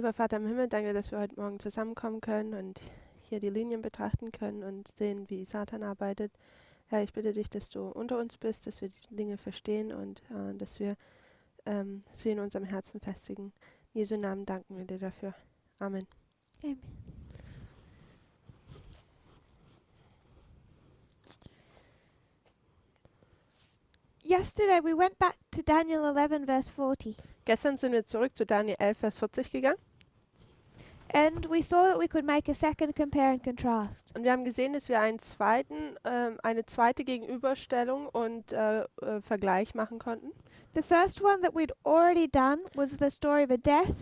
Lieber Vater im Himmel, danke, dass wir heute Morgen zusammenkommen können und hier die Linien betrachten können und sehen, wie Satan arbeitet. Herr, ich bitte dich, dass du unter uns bist, dass wir die Dinge verstehen und dass wir sie in unserem Herzen festigen. In Jesu Namen danken wir dir dafür. Amen. Amen. Yesterday we went back to Daniel 11 verse 40 Gestern sind wir zurück zu Daniel 11, Vers 40 gegangen and we saw that we could make a second compare and contrast. und wir haben gesehen, dass wir eine zweite Gegenüberstellung und Vergleich machen konnten. The first one that we'd already done was the story of a death,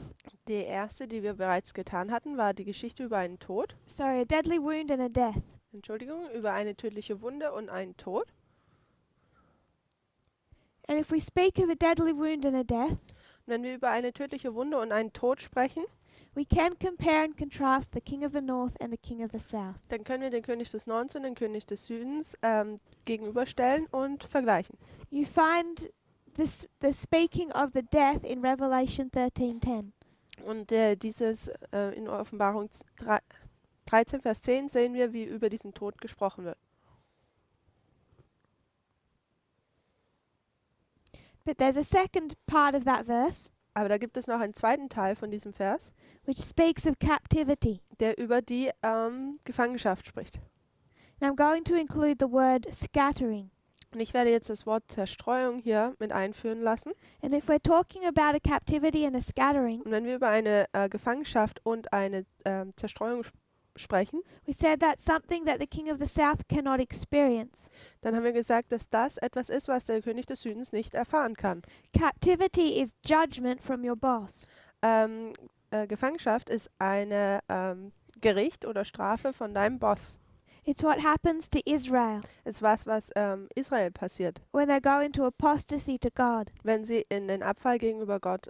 Die erste, die wir bereits getan hatten, war die Geschichte über einen Tod. a deadly wound and a death. Entschuldigung, über eine tödliche Wunde und einen Tod. And if we speak of a deadly wound and a death, Und wenn wir über eine tödliche Wunde und einen Tod sprechen, we can compare and contrast the king of the north and the king of the south. dann können wir den König des Nordens und den König des Südens gegenüberstellen und vergleichen. You find the speaking of the death in Revelation 13:10. Und dieses in Offenbarung 13, Vers 10 sehen wir, wie über diesen Tod gesprochen wird. But there's a second part of that verse Aber da gibt es noch einen zweiten Teil von diesem Vers, which speaks of captivity. der über die Gefangenschaft spricht. And I'm going to include the word scattering. Und ich werde jetzt das Wort Zerstreuung hier mit einführen lassen. And if we're talking about a captivity and a scattering, Und wenn wir über eine Gefangenschaft und eine Zerstreuung sprechen, we said that's something that the king of the south cannot experience. dann haben wir gesagt, dass das etwas ist, was der König des Südens nicht erfahren kann. Captivity is judgment from your boss. Gefangenschaft ist eine Gericht oder Strafe von deinem Boss. It's what happens to Israel Es ist was Israel passiert, when they go into apostasy to God. wenn sie in den Abfall gegenüber Gott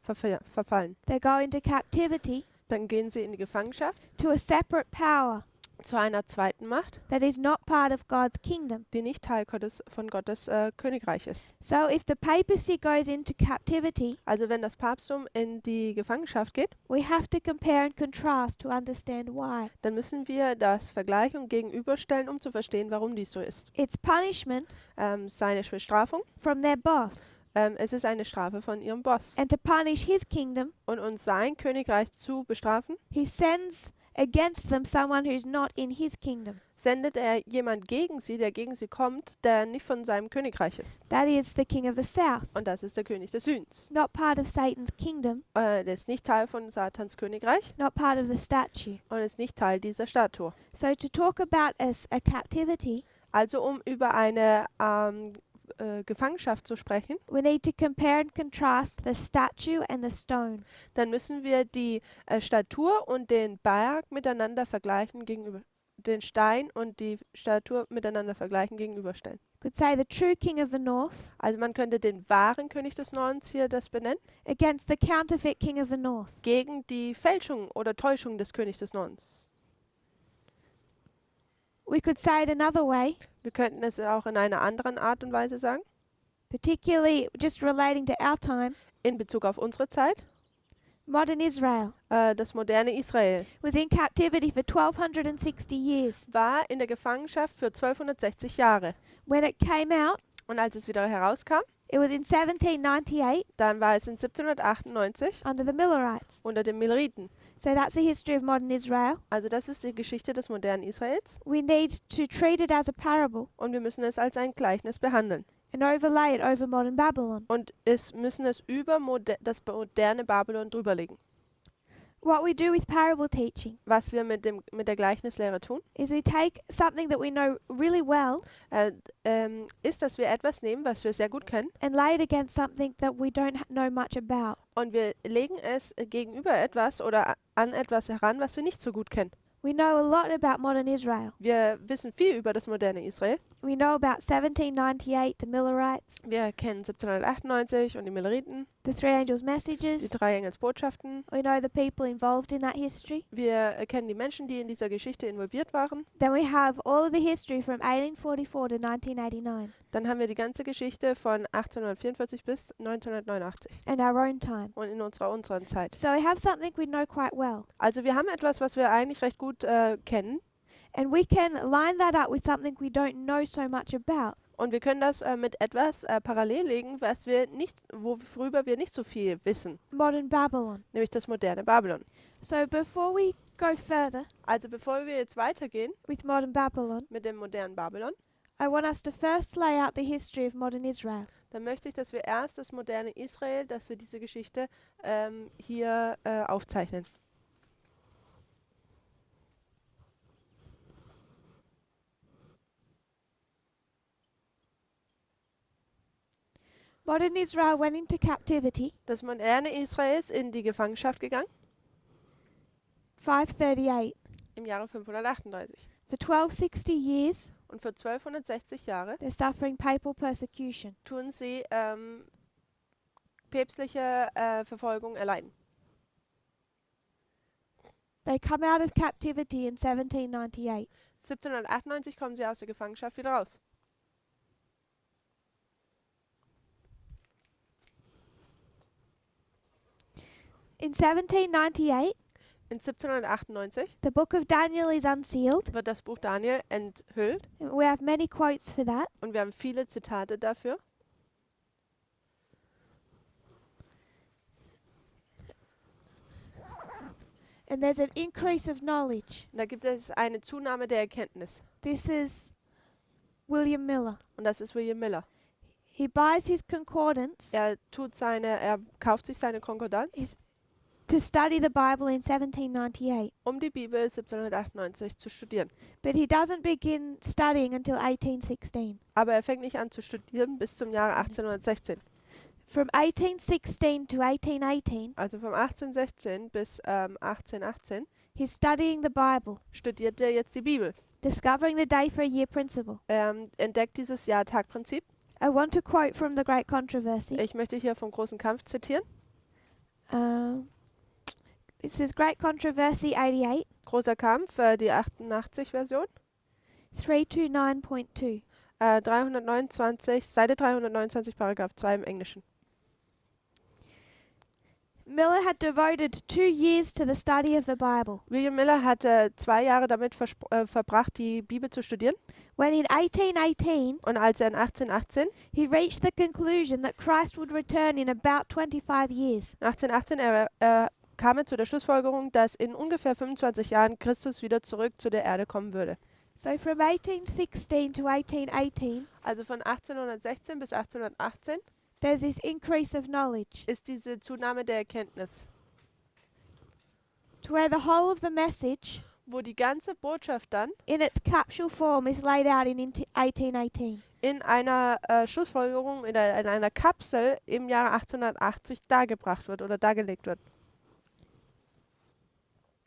verfallen. They go into captivity Dann gehen sie in die Gefangenschaft to a separate power zu einer zweiten Macht, that is not part of God's kingdom. die nicht Teil von Gottes Königreich ist. So if the papacy goes into captivity, Also wenn das Papsttum in die Gefangenschaft geht, we have to compare and contrast to understand why. dann müssen wir das vergleichen und gegenüberstellen, um zu verstehen, warum dies so ist. It's punishment Seine Bestrafung, from their boss. es ist eine Strafe von ihrem Boss. And to punish his kingdom, Und uns sein Königreich zu bestrafen, he sends against them someone who's not in his kingdom. sendet er jemand gegen sie, der gegen sie kommt, der nicht von seinem Königreich ist. That is the king of the south, Und das ist der König des Südens. not part of Satan's kingdom, Der ist nicht Teil von Satans Königreich not part of the statue. und ist nicht Teil dieser Statue. So to talk about a captivity, Also um über eine Gefangenschaft zu sprechen, we need to compare and contrast the statue and the stone. dann müssen wir die Statue und den Berg miteinander vergleichen gegenüber, den Stein und die Statue miteinander vergleichen gegenüberstellen. Could say the true king of the north Also man könnte den wahren König des Nordens hier das benennen, against the counterfeit king of the north. gegen die Fälschung oder Täuschung des Königs des Nordens. We could say it another way, Wir könnten es auch in einer anderen Art und Weise sagen, particularly just relating to our time. in Bezug auf unsere Zeit. Modern Israel Das moderne Israel was in captivity for 1260 years. war in der Gefangenschaft für 1260 Jahre. When it came out, Und als es wieder herauskam, it was in 1798 dann war es in 1798 under the Millerites. unter den Milleriten. So that's the history of modern Israel. Also das ist die Geschichte des modernen Israels. We need to treat it as a parable Und wir müssen es als ein Gleichnis behandeln. and overlay it over modern Babylon. Und müssen es über das moderne Babylon drüberlegen. What we do with parable teaching Was wir mit der Gleichnislehre tun, is we take something that we know really well ist, dass wir etwas nehmen, was wir sehr gut kennen, and lay it against something that we don't know much about. und wir legen es gegenüber etwas oder an etwas heran, was wir nicht so gut kennen. We know a lot about modern Israel. Wir wissen viel über das moderne Israel. We know about 1798, the Millerites, Wir kennen 1798 und die Milleriten, the three angels' die messages. 3 Engelsbotschaften. We know the people involved in that history. Wir kennen die Menschen, die in dieser Geschichte involviert waren. Then we have all of the history from 1844 to 1989. Dann haben wir die ganze Geschichte von 1844 bis 1989 and our own time. und in unseren Zeit. So we have something we know quite well, Also wir haben etwas, was wir eigentlich recht gut kennen and we can line that up with something we don't know so much about. und wir können das mit etwas parallel legen, worüber wir nicht so viel wissen, Modern Babylon. nämlich das moderne Babylon. So before we go further Also bevor wir jetzt weitergehen with modern Babylon, mit dem modernen Babylon, I want us to first lay out the history of modern Israel. dann möchte ich, dass wir erst das moderne Israel, dass wir diese Geschichte hier aufzeichnen. Modern Israel went into captivity Das moderne Israel ist in die Gefangenschaft gegangen 538. im Jahre 538. For 1260 years, Und für 1260 Jahre they're suffering papal persecution. tun sie päpstliche Verfolgung erleiden. They come out of captivity in 1798. 1798 kommen sie aus der Gefangenschaft wieder raus. In 1798, In 1798 the book of Daniel is unsealed. wird das Buch Daniel enthüllt We have many quotes for that. und wir haben viele Zitate dafür. And there's an increase of knowledge. Und da gibt es eine Zunahme der Erkenntnis. This is William Miller. Und das ist William Miller. He buys his concordance Er kauft sich seine Konkordanz, to study the Bible in 1798. um die Bibel 1798 zu studieren. But he doesn't begin studying until 1816. Aber er fängt nicht an zu studieren bis zum Jahre 1816. From 1816 to 1818, Also vom 1816 bis 1818 he's studying the Bible, studiert er jetzt die Bibel. discovering the day for a year principle. Er entdeckt dieses Jahr-Tag-Prinzip. I want to quote from the Great Controversy. Ich möchte hier vom großen Kampf zitieren. This is Great Controversy 88, Großer Kampf, die 88-Version. 329.2. 329, Seite 329, Paragraph 2 im Englischen. Miller had devoted 2 years to the study of the Bible. William Miller hatte 2 Jahre damit verbracht, die Bibel zu studieren. When in 1818, Und als er in 1818, he reached the conclusion that Christ would return in about 25 years. 1818 kam er zu der Schlussfolgerung, dass in ungefähr 25 Jahren Christus wieder zurück zu der Erde kommen würde. So from 1816 to 1818, Also von 1816 bis 1818 there's this increase of knowledge ist diese Zunahme der Erkenntnis, to where the whole of the message wo die ganze Botschaft dann in its capsule form is laid out in 1818. in einer Schlussfolgerung, in einer Kapsel im Jahre 1880 dargebracht wird oder dargelegt wird.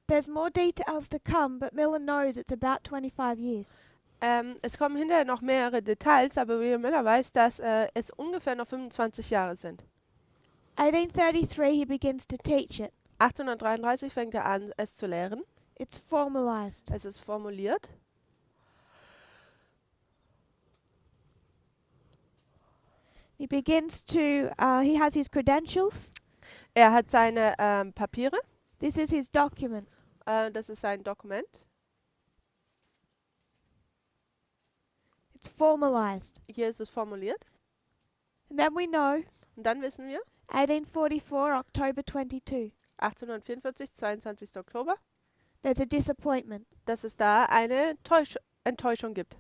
There's more details to come, but Miller knows it's about 25 years. Es kommen hinterher noch mehrere Details, aber William Miller weiß, dass es ungefähr noch 25 Jahre sind. 1833, he begins to teach it. 1833 fängt er an, es zu lehren. It's formalized. Es ist formuliert. He begins to, he has his credentials. Er hat seine Papiere. This is his document. Das ist sein Dokument. It's formalized. Hier ist es formuliert. And then we know, Und dann wissen wir, 1844, October 22, 1844, 22. Oktober, there's a disappointment. dass es da eine Enttäuschung gibt.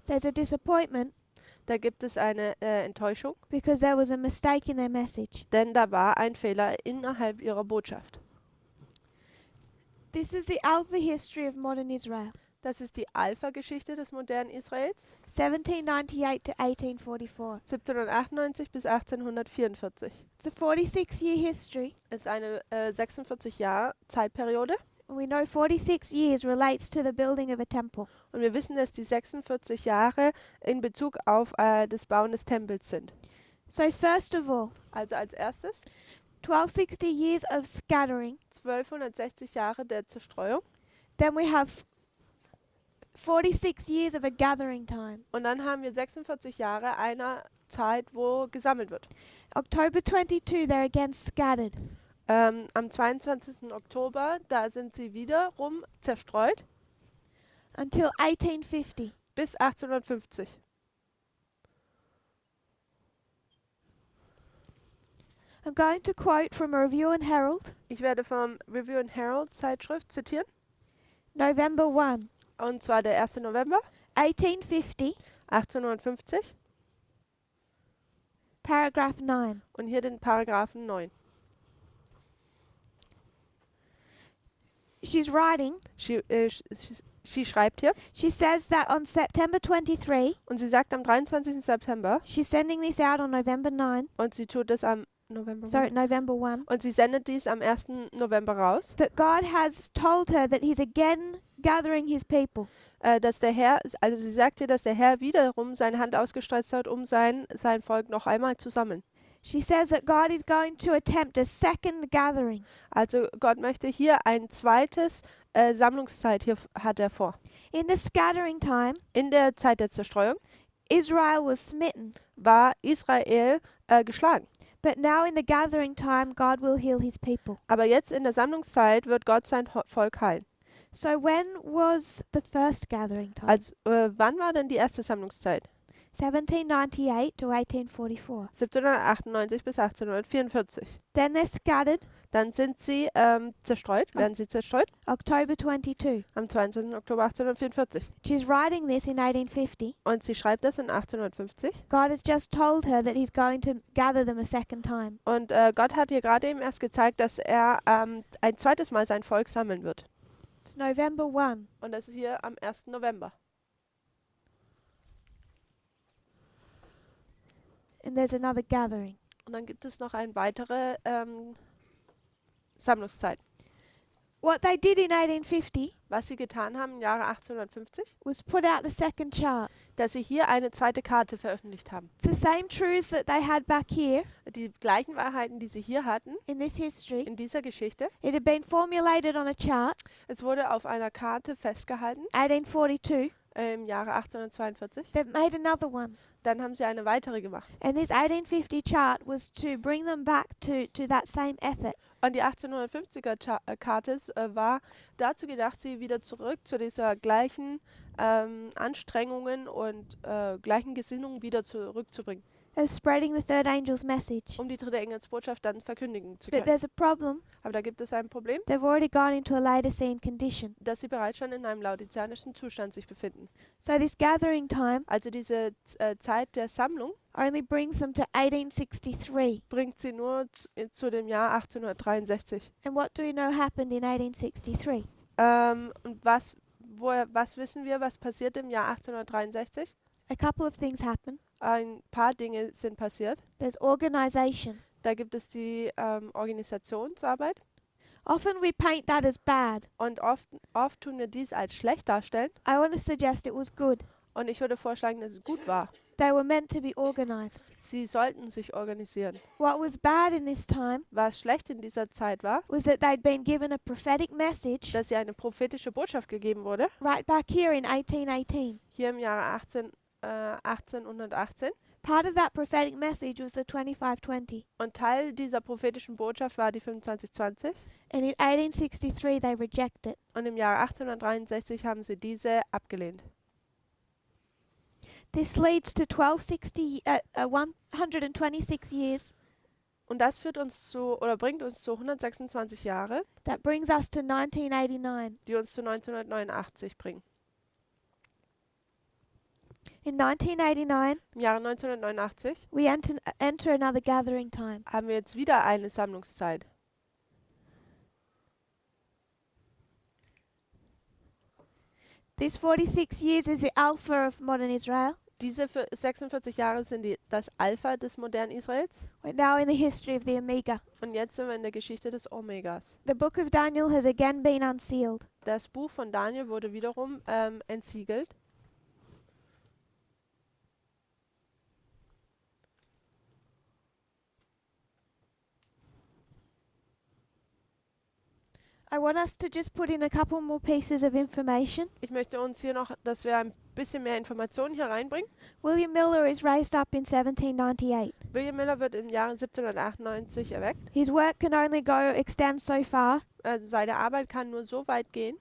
There's a disappointment Da gibt es eine Enttäuschung, because there was a mistake in their message. denn da war ein Fehler innerhalb ihrer Botschaft. This is the alpha history of modern Israel, Das ist die Alpha-Geschichte des modernen Israels, 1798 to 1844. 1798 bis 1844. It's a 46-year history, Ist eine 46-Jahr-Zeitperiode. and we know 46 years relates to the building of a temple. Und wir wissen, dass die 46 Jahre in Bezug auf das Bauen des Tempels sind. So first of all, Also als erstes 1260 years of scattering. 1260 Jahre der Zerstreuung. Then we have 46 years of a gathering time. Und dann haben wir 46 Jahre einer Zeit, wo gesammelt wird. October 22, they're again scattered. Am 22. Oktober, da sind sie wiederum zerstreut Until 1850. bis 1850. I'm going to quote from a Review and Herald, Ich werde vom Review and Herald Zeitschrift zitieren. November 1, Und zwar der 1. November 1850, 1850. paragraph 9. Und hier den Paragraphen 9. She's writing, Sie schreibt hier she says that on September 23, und sie sagt am 23. September she's sending this out on November 9, und sie tut es am November 1, und sie sendet dies am 1. November raus, that God has told her that he's again gathering his people. dass der Herr, also sie sagt hier, dass der Herr wiederum seine Hand ausgestreckt hat, um sein Volk noch einmal zu sammeln. She says that God is going to attempt a second gathering. Also Gott möchte hier ein zweites Sammlungszeit hier hat er vor. In the scattering time, In der Zeit der Zerstreuung Israel was smitten, war Israel geschlagen. but now in the gathering time, God will heal his people. Aber jetzt in der Sammlungszeit wird Gott sein Volk heilen. So when was the first gathering time? Also wann war denn die erste Sammlungszeit? 1798 to 1844. 1798 bis 1844. Then they're scattered, Dann sind sie zerstreut, werden sie zerstreut, October 22. am 22. Oktober 1844. She's writing this in 1850. Und sie schreibt das in 1850. God has just told her that he's going to gather them a second time. Und Gott hat ihr gerade eben erst gezeigt, dass er ein zweites Mal sein Volk sammeln wird. It's November 1. Und das ist hier am 1. November. And there's another gathering. Und dann gibt es noch eine weitere Sammlungszeit. What they did in 1850 Was sie getan haben im Jahre 1850, was put out the second chart. dass sie hier eine zweite Karte veröffentlicht haben. The same truths that they had back here Die gleichen Wahrheiten, die sie hier hatten, in this history, in dieser Geschichte, it had been formulated on a chart, es wurde auf einer Karte festgehalten 1842. im Jahre 1842. They've made another one. Dann haben sie eine weitere gemacht. And this 1850 chart was to bring them back to that same effort. Und die 1850er Karte war dazu gedacht, sie wieder zurück zu dieser gleichen Anstrengungen und gleichen Gesinnungen wieder zurückzubringen, Of spreading the third angel's message. um die dritte Engelsbotschaft dann verkündigen zu But können. there's a problem. Aber da gibt es ein Problem, They've already gone into a Laodicean condition. dass sie bereits schon in einem laodiceanischen Zustand sich befinden. So this gathering time Also diese Zeit der Sammlung only brings them to 1863. bringt sie nur zu dem Jahr 1863. And what do we know happened in 1863? Und was wissen wir, was passiert im Jahr 1863? A couple of things happen. Ein paar Dinge sind passiert. There's organization. Da gibt es die Organisationsarbeit. Often we paint that as bad. Und oft tun wir dies als schlecht darstellen. I want to suggest it was good. Und ich würde vorschlagen, dass es gut war. They were meant to be organized. Sie sollten sich organisieren. What was bad in this time Was schlecht in dieser Zeit war, was that they'd been given a prophetic message dass sie eine prophetische Botschaft gegeben wurde. right back here in 1818. Hier im Jahre 1818. Part of that prophetic message was the 2520. Und Teil dieser prophetischen Botschaft war die 2520. And in 1863 they rejected it. Und im Jahre 1863 haben sie diese abgelehnt. This leads to 126 years. Und das führt uns bringt uns zu 126 Jahre, That brings us to 1989. die uns zu 1989 bringen. In 1989, Im Jahre 1989 we enter another gathering time. haben wir jetzt wieder eine Sammlungszeit. This 46 years is the alpha of modern Israel. Diese 46 Jahre sind das Alpha des modernen Israels. We're now in the history of the Omega. Und jetzt sind wir in der Geschichte des Omegas. The book of Daniel has again been unsealed. Das Buch von Daniel wurde wiederum entsiegelt. I want us to just put in a couple more pieces of information. Ich möchte uns hier noch, dass wir ein bisschen mehr Informationen hier reinbringen. William Miller is raised up in 1798. William Miller wird im Jahre 1798 erweckt. His work can only extend so far. Also seine Arbeit kann nur so weit gehen.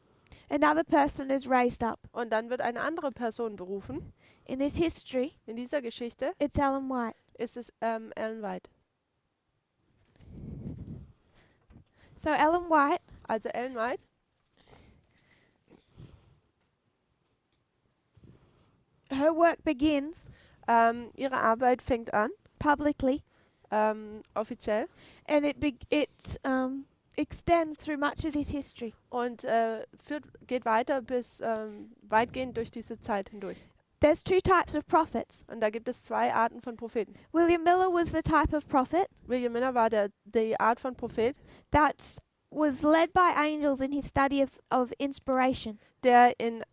Another person is raised up. Und dann wird eine andere Person berufen. In this history, In dieser Geschichte it's Ellen White. ist es Ellen White. So Ellen White Also Ellen White her work begins ihre Arbeit fängt an, publicly, offiziell, and it extends through much of this history. und geht weiter bis weitgehend durch diese Zeit hindurch. There's two types of prophets. Und da gibt es zwei Arten von Propheten. William Miller was the type of prophet William Miller war die Art von Prophet, that was led by angels in his study of inspiration. der in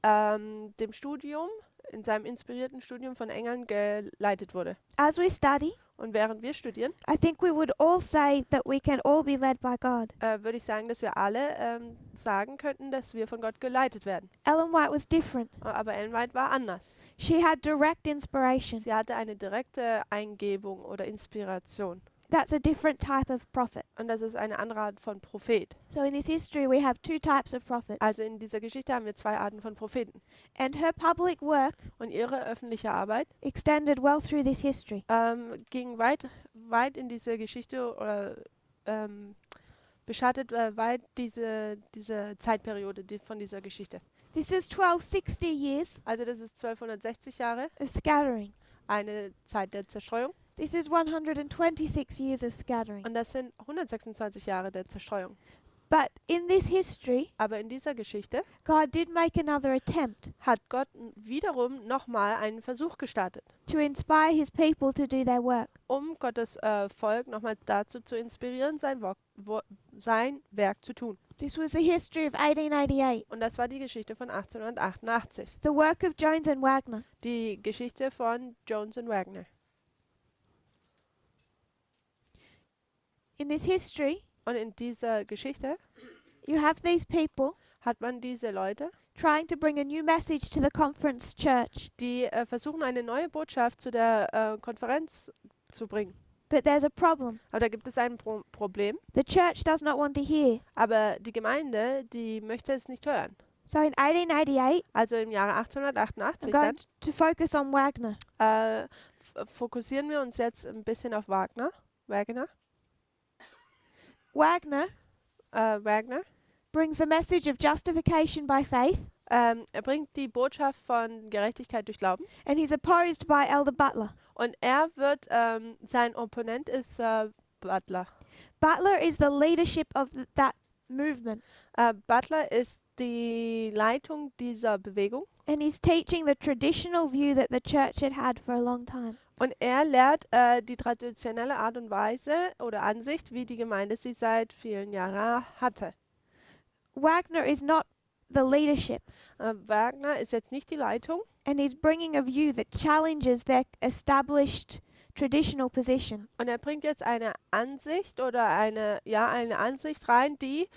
dem Studium, in seinem inspirierten Studium von Engeln geleitet wurde. As we study, Und während wir studieren, I think we would all say that we can all be led by God. würde ich sagen, dass wir alle sagen könnten, dass wir von Gott geleitet werden. Ellen White was different. Aber Ellen White war anders. She had direct inspiration. Sie hatte eine direkte Eingebung oder Inspiration. That's a different type of prophet. Und das ist eine andere Art von Prophet. So in this history we have two types of prophets. Also in dieser Geschichte haben wir zwei Arten von Propheten. And her public work Und ihre öffentliche Arbeit extended well through this history. ging weit in diese Geschichte oder beschattet weit diese Zeitperiode von dieser Geschichte. This is 1260 years Also das ist 1260 Jahre, of scattering. eine Zeit der Zerstreuung. This is 126 years of scattering. Und das sind 126 Jahre der Zerstreuung. But in this history, Aber in dieser Geschichte God did make another attempt hat Gott wiederum nochmal einen Versuch gestartet, to inspire his people to do their work. um Gottes Volk nochmal dazu zu inspirieren, sein Werk zu tun. This was the history of 1888, Und das war die Geschichte von 1888. the work of Jones and Wagner. Die Geschichte von Jones und Wagner. In this history, Und in dieser Geschichte you have these people hat man diese Leute, trying to bring a new message to the conference church. die versuchen, eine neue Botschaft zu der Konferenz zu bringen. But there's a problem. Aber da gibt es ein Problem. The church does not want to hear. Aber die Gemeinde, die möchte es nicht hören. So in 1888, Also im Jahre I'm 1888 going dann, to focus on Wagner. fokussieren wir uns jetzt ein bisschen auf Wagner. Wagner brings the message of justification by faith, Er bringt die Botschaft von Gerechtigkeit durch Glauben. and he's opposed by Elder Butler. Und er wird, sein Opponent ist Butler. Butler is the leadership of that movement, Butler ist die Leitung dieser Bewegung. and he's teaching the traditional view that the church had had for a long time. Und er lehrt die traditionelle Art und Weise oder Ansicht, wie die Gemeinde sie seit vielen Jahren hatte. Wagner is not the leadership, Wagner ist jetzt nicht die Leitung, and he's bringing a view that challenges their established traditional position. und er bringt jetzt eine Ansicht oder eine Ansicht rein, die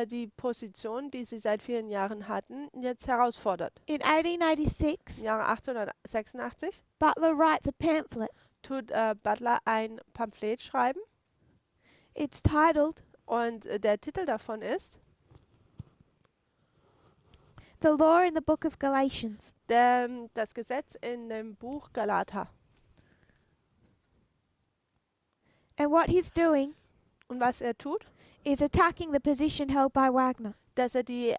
die Position, die sie seit vielen Jahren hatten, jetzt herausfordert. In 1886, Im Jahre 1886 Butler writes a pamphlet. tut Butler ein Pamphlet schreiben, It's titled und der Titel davon ist The Law in the Book of Galatians. das Gesetz in dem Buch Galater. And what he's doing Und was er tut, is attacking the position held by Wagner. dass er die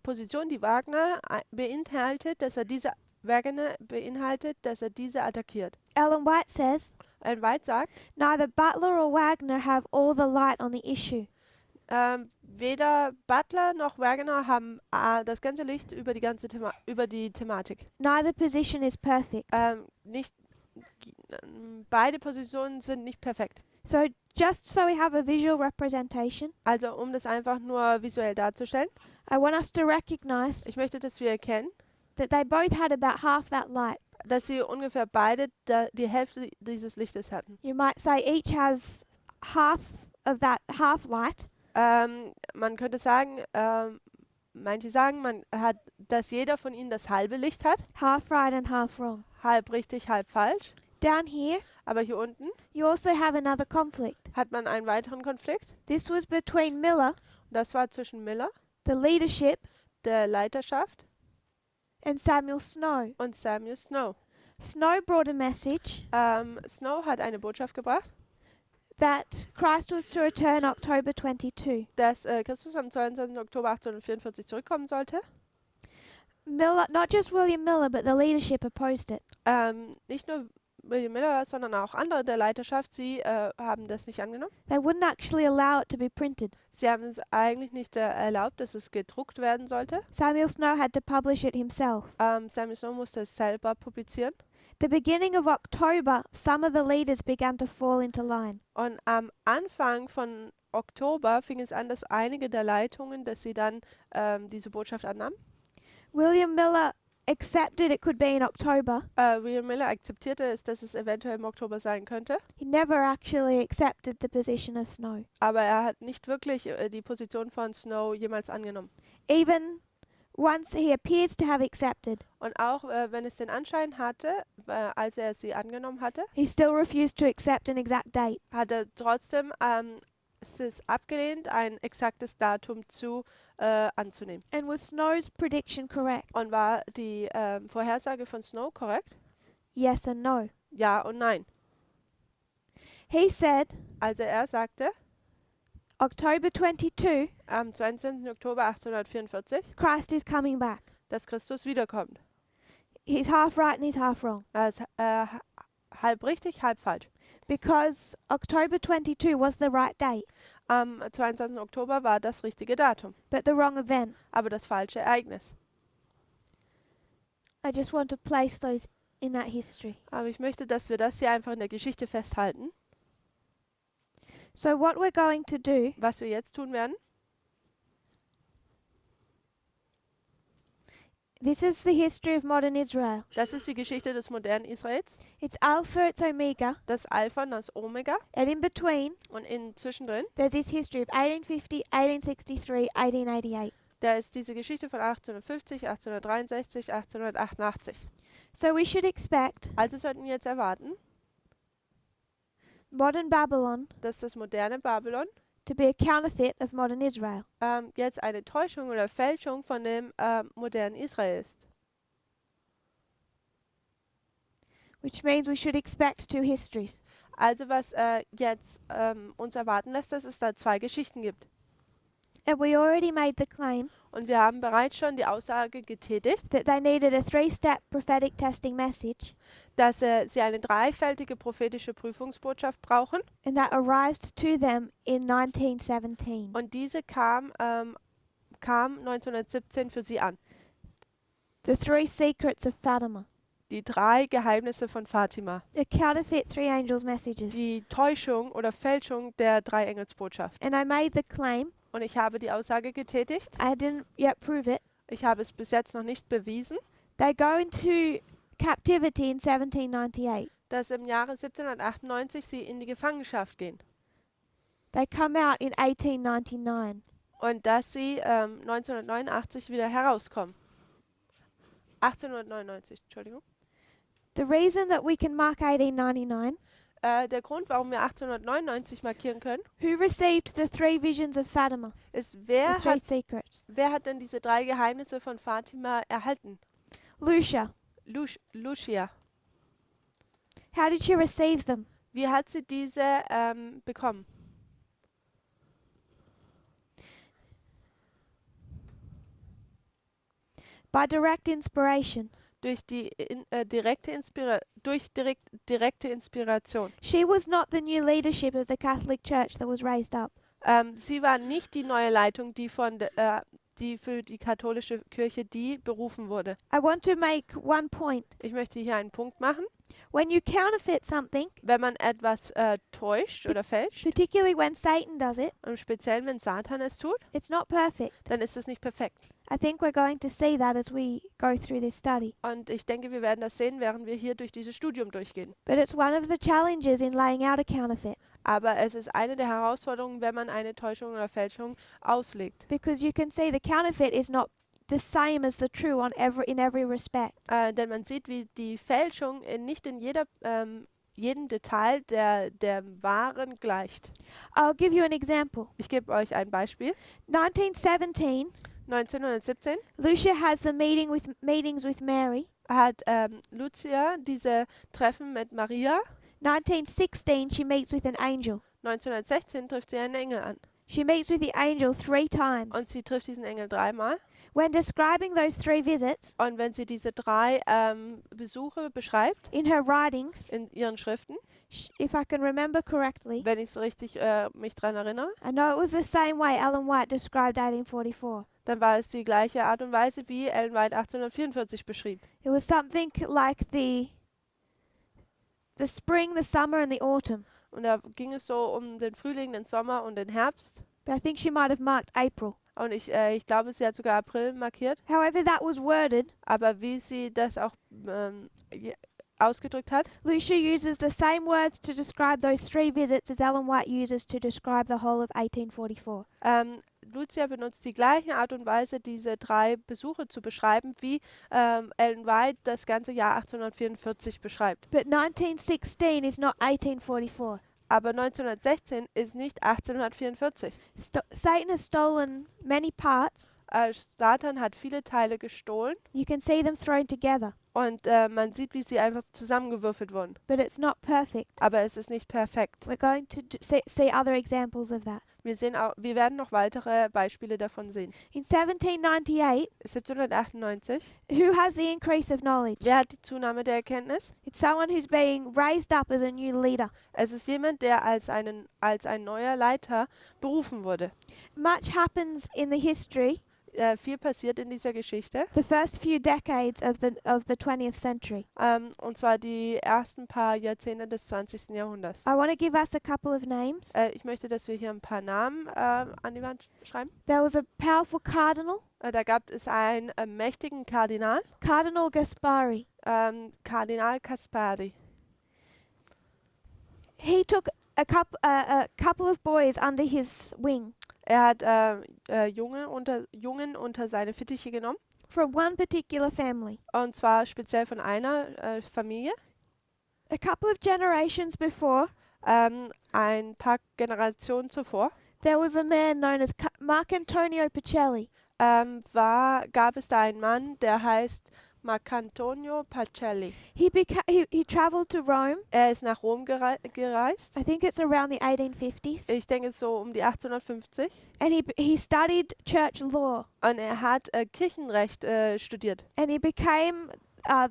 Position, die Wagner beinhaltet, dass er diese attackiert. Ellen White says, Ellen White sagt, neither Butler or Wagner have all the light on the issue. weder Butler noch Wagner haben das ganze Licht über die Thematik. Neither position is perfect. Beide Positionen sind nicht perfekt. So just so we have a visual representation, Also um das einfach nur visuell darzustellen, I want us to recognize ich möchte, dass wir erkennen, that they both had about half that light. dass sie ungefähr beide die Hälfte dieses Lichtes hatten. You might say each has half of that half light, Man könnte sagen, manche sagen, dass jeder von ihnen das halbe Licht hat. half right and half wrong. Halb richtig, halb falsch. Down here, Aber hier unten you also have another conflict. hat man einen weiteren Konflikt. This was between Miller, Das war zwischen Miller, the leadership, der Leiterschaft, and Samuel Snow. und Samuel Snow. Snow brought a message Snow hat eine Botschaft gebracht, that Christ was to return October 22. dass Christus am 22. Oktober 1844 zurückkommen sollte. Miller, not just William Miller, but the leadership opposed it. Nicht nur William Miller, sondern auch andere der Leiterschaft, sie haben das nicht angenommen. They wouldn't actually allow it to be printed. Sie haben es eigentlich nicht erlaubt, dass es gedruckt werden sollte. Samuel Snow had to publish it himself. Samuel Snow musste es selber publizieren. The beginning of October, some of the leaders began to fall into line. Und am Anfang von Oktober fing es an, dass einige der Leitungen, dass sie dann diese Botschaft annahmen. William Miller accepted it could be in October. William Miller akzeptierte es, dass es eventuell im Oktober sein könnte. He never actually accepted the position of Snow. Aber er hat nicht wirklich die Position von Snow jemals angenommen. Even once he appears to have accepted, Und auch wenn es den Anschein hatte, als er sie angenommen hatte, he still refused to accept an exact date. hat er trotzdem es ist abgelehnt, ein exaktes Datum anzunehmen. And was Snow's prediction correct? Und war die Vorhersage von Snow korrekt? Yes and no. Ja und nein. He said Also er sagte, October 22, am 22. Oktober 1844, Christ is coming back. dass Christus wiederkommt. He's half right and he's half wrong. Er ist halb richtig, halb falsch. Because October 22 was the right date, Am 22. Oktober war das richtige Datum, but the wrong event. aber das falsche Ereignis. I just want to place those in that history. Aber ich möchte, dass wir das hier einfach in der Geschichte festhalten. So what we're going to do, Was wir jetzt tun werden, this is the history of modern Israel. das ist die Geschichte des modernen Israels. It's Alpha, it's Omega, Das Alpha und das Omega. and in between Und zwischendrin, there's this history of 1850, 1863, 1888. da ist diese Geschichte von 1850, 1863, 1888. So we should expect Also sollten wir jetzt erwarten, modern Babylon dass das moderne Babylon to be a counterfeit of modern Israel. jetzt eine Täuschung oder Fälschung von dem modernen Israel ist. Which means we should expect two histories. Also was jetzt uns erwarten lässt, dass es da zwei Geschichten gibt. And we already made the claim Und wir haben bereits schon die Aussage getätigt, that they needed a three-step prophetic testing message, dass sie eine dreifältige prophetische Prüfungsbotschaft brauchen. and that arrived to them in 1917. Und diese kam 1917 für sie an. The three secrets of Fatima. Die drei Geheimnisse von Fatima. The counterfeit three angels messages. Die Täuschung oder Fälschung der drei Engelsbotschaft. And I made the claim, Und ich habe die Aussage getätigt. I didn't yet prove it, Ich habe es bis jetzt noch nicht bewiesen, they go into captivity in 1798. dass im Jahre 1798 sie in die Gefangenschaft gehen. They come out in 1899. Und dass sie 1989 wieder herauskommen. 1899, Entschuldigung. The reason that we can mark 1899, Der Grund, warum wir 1899 markieren können, who received the three visions of Fatima, ist, the wer three hat, secrets? wer hat denn diese drei Geheimnisse von Fatima erhalten? Lucia. Lucia. How did she receive them? Wie hat sie diese bekommen? By direct inspiration. Durch die direkte Inspiration. She was not the new leadership of the Catholic Church that was raised up. Sie war nicht die neue Leitung, die für die katholische Kirche berufen wurde. I want to make one point. Ich möchte hier einen Punkt machen. When you counterfeit something, Wenn man etwas täuscht oder fälscht, particularly when Satan does it, und speziell wenn Satan es tut, it's not perfect. dann ist es nicht perfekt. I think we're going to see that as we go through this study. Und ich denke, wir werden das sehen, während wir hier durch dieses Studium durchgehen. But it's one of the challenges in laying out a counterfeit. Aber es ist eine der Herausforderungen, wenn man eine Täuschung oder Fälschung auslegt. Because you can see the counterfeit is not the same as the true in every respect. Denn man sieht, wie die Fälschung nicht in jedem Detail der Waren gleicht. I'll give you an example. Ich gebe euch ein Beispiel. 1917, 1917 Lucia has the meetings with Mary. hat Lucia diese Treffen mit Maria. 1916, she meets with an angel. 1916 trifft sie einen Engel an. She meets with the angel 3 times. Und sie trifft diesen Engel 3-mal. When describing those 3 visits, Und wenn sie diese 3 Besuche beschreibt, in her writings, in ihren Schriften, if I can remember correctly, wenn ich so richtig mich daran erinnere, I know it was the same way Ellen White described 1844. dann war es die gleiche Art und Weise, wie Ellen White 1844 beschrieb. It was something like the spring, the summer and the autumn. Und da ging es so um den Frühling, den Sommer und den Herbst. But I think she might have marked April. Und ich glaube, sie hat sogar April markiert. However that was worded, Aber wie sie das auch ausgedrückt hat, Lucia uses the same words to describe those 3 visits as Ellen White uses to describe the whole of 1844. Lucia benutzt die gleiche Art und Weise, diese 3 Besuche zu beschreiben, wie Ellen White das ganze Jahr 1844 beschreibt. But 1916 is not 1844. Aber 1916 ist nicht 1844. Satan has stolen many parts. Satan hat viele Teile gestohlen You can see them thrown together, und man sieht, wie sie einfach zusammengewürfelt wurden. but it's not perfect. Aber es ist nicht perfekt. We're going to see other examples of that. Wir werden noch weitere Beispiele davon sehen. In 1798, 1798. who has the increase of knowledge? Wer hat die Zunahme der Erkenntnis? It's someone who's being raised up as a new leader. Es ist jemand, der als ein neuer Leiter berufen wurde. Much happens in the history, Viel passiert in dieser Geschichte. the first few decades of the 20th century. Und zwar die ersten paar Jahrzehnte des 20. Jahrhunderts. I want to give us a couple of names. Ich möchte, dass wir hier ein paar Namen an die Wand schreiben. There was a powerful cardinal, Da gab es einen mächtigen Kardinal, Cardinal Gaspari. Kardinal Caspari. He took a couple of boys under his wing Er hat Jungen unter seine Fittiche genommen. from one particular family. Und zwar speziell von einer Familie. A couple of generations before, Ein paar Generationen zuvor there was a man known as Marcantonio Pacelli. gab es da einen Mann, der heißt Marcantonio Pacelli. He traveled to Rome. Er ist nach Rom gereist. I think it's around the 1850s. Ich denke so um die 1850. And he studied church law. Und er hat Kirchenrecht studiert. And he became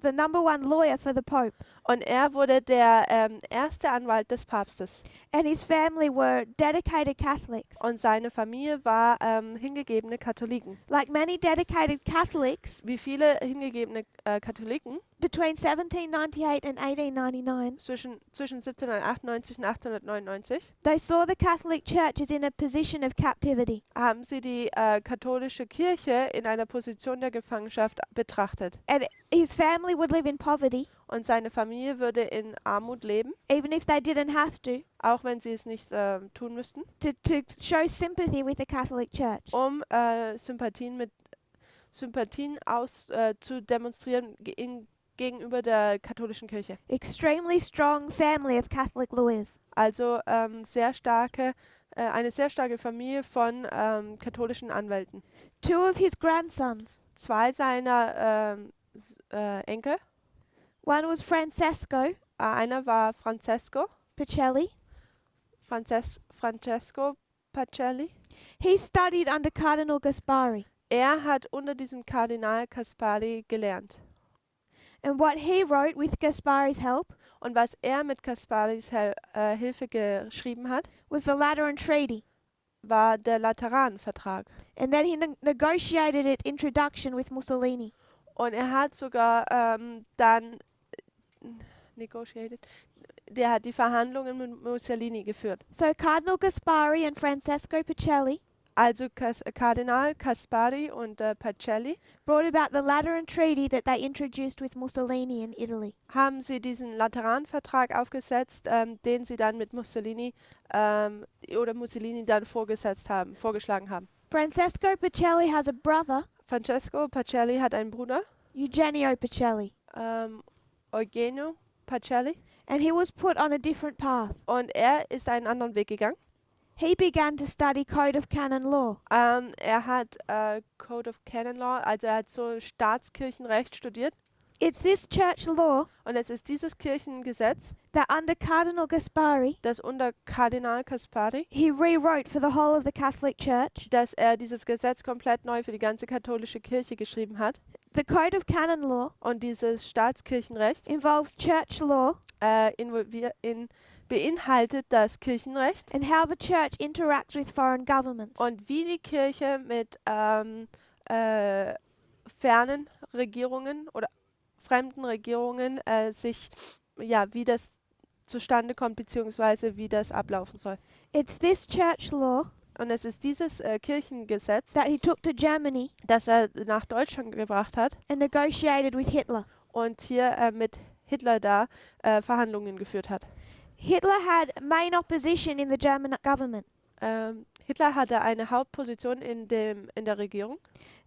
the #1 lawyer for the Pope. Und er wurde der erste Anwalt des Papstes. And his family were dedicated Catholics. Und seine Familie war hingegebene Katholiken. Like many dedicated Catholics, Wie viele hingegebene Katholiken between 1798 and 1899, zwischen 1798 und 1899 they saw the Catholic Church as in a position of captivity. haben sie die katholische Kirche in einer Position der Gefangenschaft betrachtet. And his family would live in poverty, Und seine Familie würde in Armut leben, even if they didn't have to, auch wenn sie es nicht tun müssten, to show sympathy with the Catholic Church. um Sympathien zu demonstrieren gegenüber der katholischen Kirche. Extremely strong family of Catholic lawyers. Also eine sehr starke Familie von katholischen Anwälten. 2 of his grandsons, 2 seiner Enkel, one was Francesco einer war Francesco Pacelli. He studied under Cardinal Gaspari. Er hat unter diesem Kardinal Caspari gelernt. And what he wrote with Gaspari's help Und was er mit Casparis Hilfe geschrieben hat, was the Lateran Treaty. war der Lateranvertrag. And then he negotiated its introduction with Mussolini. Und er hat sogar dann der hat die Verhandlungen mit Mussolini geführt. So Cardinal Gaspari and Francesco Pacelli Also Kardinal Caspari und Pacelli brought about the Lateran Treaty that they introduced with Mussolini in Italy. haben sie diesen Lateranvertrag aufgesetzt, den sie dann mit Mussolini oder Mussolini dann vorgeschlagen haben. Francesco Pacelli has a brother, Francesco Pacelli hat einen Bruder, Eugenio Pacelli, Eugenio Pacelli, and he was put on a different path. und er ist einen anderen Weg gegangen. He began to study Code of Canon Law. Er hat Code of Canon Law, also er hat so Staatskirchenrecht studiert. It's this church law Und es ist dieses Kirchengesetz, that under Cardinal Gaspari, das unter Kardinal Caspari, he rewrote for the whole of the Catholic Church. dass er dieses Gesetz komplett neu für die ganze katholische Kirche geschrieben hat. The Code of Canon Law Und dieses Staatskirchenrecht involves church law beinhaltet das Kirchenrecht and how the church interacts with foreign governments. und wie die Kirche mit fernen Regierungen oder fremden Regierungen wie das zustande kommt, beziehungsweise wie das ablaufen soll. It's this church law Und es ist dieses Kirchengesetz, that he took to Germany das er nach Deutschland gebracht hat and negotiated with Hitler. und hier mit Hitler da Verhandlungen geführt hat. Hitler had main opposition in the German government. Hitler hatte eine Hauptposition in der Regierung,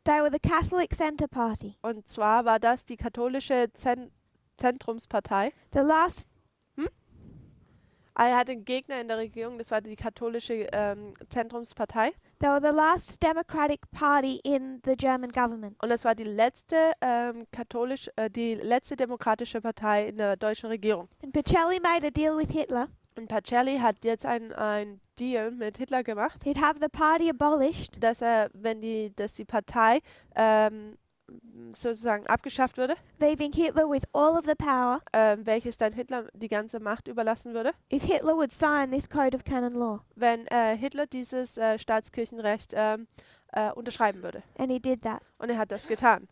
They were the Catholic Centre Party. und zwar war das die katholische Zentrumspartei. The last Er hatte einen Gegner in der Regierung, das war die katholische Zentrumspartei, they were the last democratic party in the German government. und das war die letzte demokratische Partei in der deutschen Regierung. And Pacelli made a deal with Hitler. Und Pacelli hat jetzt ein Deal mit Hitler gemacht, He'd have the party abolished dass die Partei sozusagen abgeschafft würde, leaving Hitler with all of the power welches dann Hitler die ganze Macht überlassen würde, if Hitler would sign this Code of Canon Law. wenn Hitler dieses Staatskirchenrecht unterschreiben würde. And he did that. Und er hat das getan.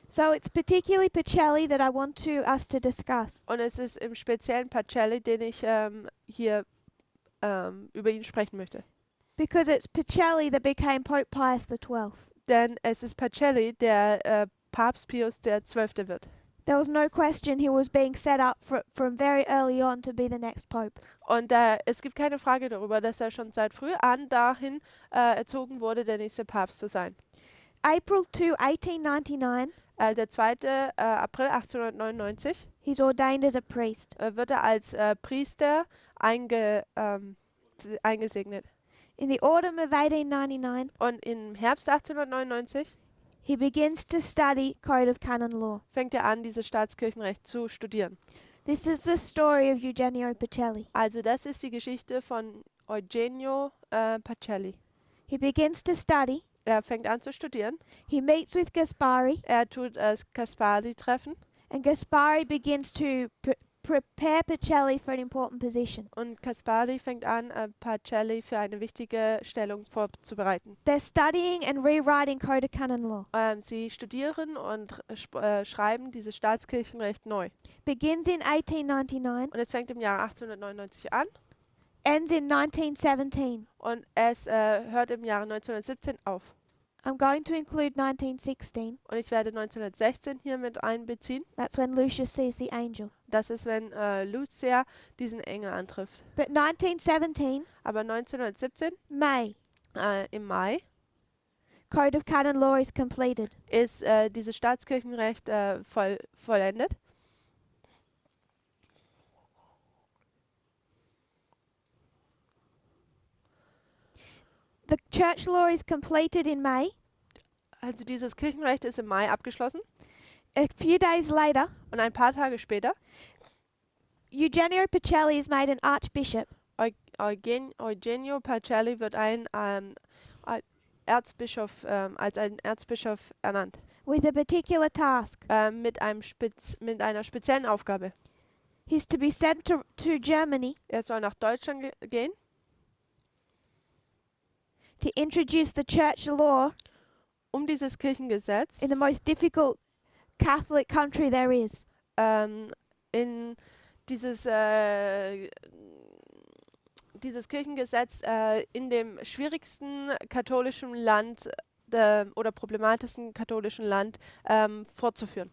So it's particularly Pacelli that I want us to discuss. Und es ist im Speziellen Pacelli, den ich hier über ihn sprechen möchte. Because it's Pacelli that became Pope Pius XII. Denn es ist Pacelli, der Papst Pius XII. wird. There was no question he was being set up from very early on to be the next Pope. Und es gibt keine Frage darüber, dass er schon seit früh an dahin erzogen wurde, der nächste Papst zu sein. April 2, 1899, Der 2. April 1899 he's ordained as a priest. wird er als Priester eingesegnet. In the autumn of 1899, Und im Herbst 1899 he begins to study Code of Canon Law. fängt er an, dieses Staatskirchenrecht zu studieren. This is the story of Eugenio Pacelli. Also das ist die Geschichte von Eugenio Pacelli. He begins to study. Er fängt an zu studieren. He meets with Gaspari, Er tut das Caspari-Treffen and Gaspari begins to prepare Pacelli for an important position. und Caspari fängt an, Pacelli für eine wichtige Stellung vorzubereiten. They're studying and rewriting Code of Canon Law. Sie studieren und schreiben dieses Staatskirchenrecht neu. Begins in 1899, Und es fängt im Jahr 1899 an ends in 1917. und es hört im Jahre 1917 auf. I'm going to include 1916. Und ich werde 1916 hier mit einbeziehen. That's when Lucius sees the angel. Das ist, wenn Lucia diesen Engel antrifft. But 1917, Aber 1917, May, im Mai, Code of Canon Law is completed. ist dieses Staatskirchenrecht vollendet. The church law is completed in May. Also dieses Kirchenrecht ist im Mai abgeschlossen. A few days later, Und ein paar Tage später, Eugenio Pacelli is made an archbishop. Eugenio Pacelli wird Erzbischof, als ein Erzbischof ernannt. With a particular task. Mit einer speziellen Aufgabe. He's to be sent to Germany Er soll nach Deutschland gehen, to introduce the church law dieses Kirchengesetz in the most difficult Catholic country there in dieses dieses Kirchengesetz in dem schwierigsten katholischen Land oder problematischsten katholischen Land fortzuführen.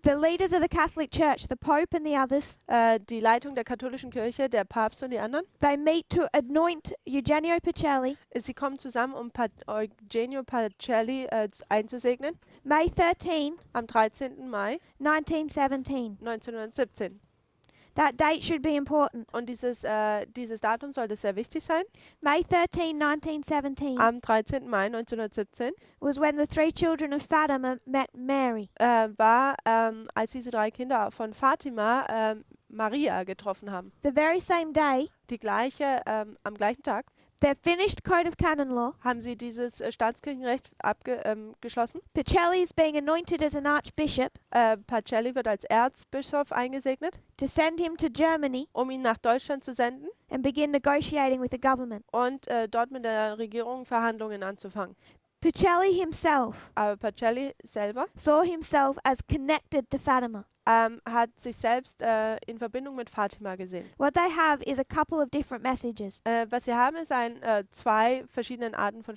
The leaders of the Catholic Church, the Pope and the others, Die Leitung der katholischen Kirche, der Papst und die anderen, they meet to anoint Eugenio Pacelli sie kommen zusammen, um Eugenio Pacelli einzusegnen, May 13, am 13. Mai 1917. 1917. That date should be important. Und dieses Datum sollte sehr wichtig sein. May 13, 1917 Am 13. Mai 1917 was when the three children of Fatima met Mary. war, als diese drei Kinder von Fatima Maria getroffen haben. The very same day, Am gleichen Tag their finished Code of Canon Law, haben sie dieses Staatskirchenrecht abgeschlossen. Pacelli is being anointed as an archbishop Pacelli wird als Erzbischof eingesegnet, to send him to Germany um ihn nach Deutschland zu senden and begin negotiating with the government. und dort mit der Regierung Verhandlungen anzufangen. Pacelli himself Aber Pacelli selber saw himself as connected to Fatima. hat sich selbst in Verbindung mit Fatima gesehen. What they have is a couple of different messages. Was sie haben, ist zwei verschiedene Arten von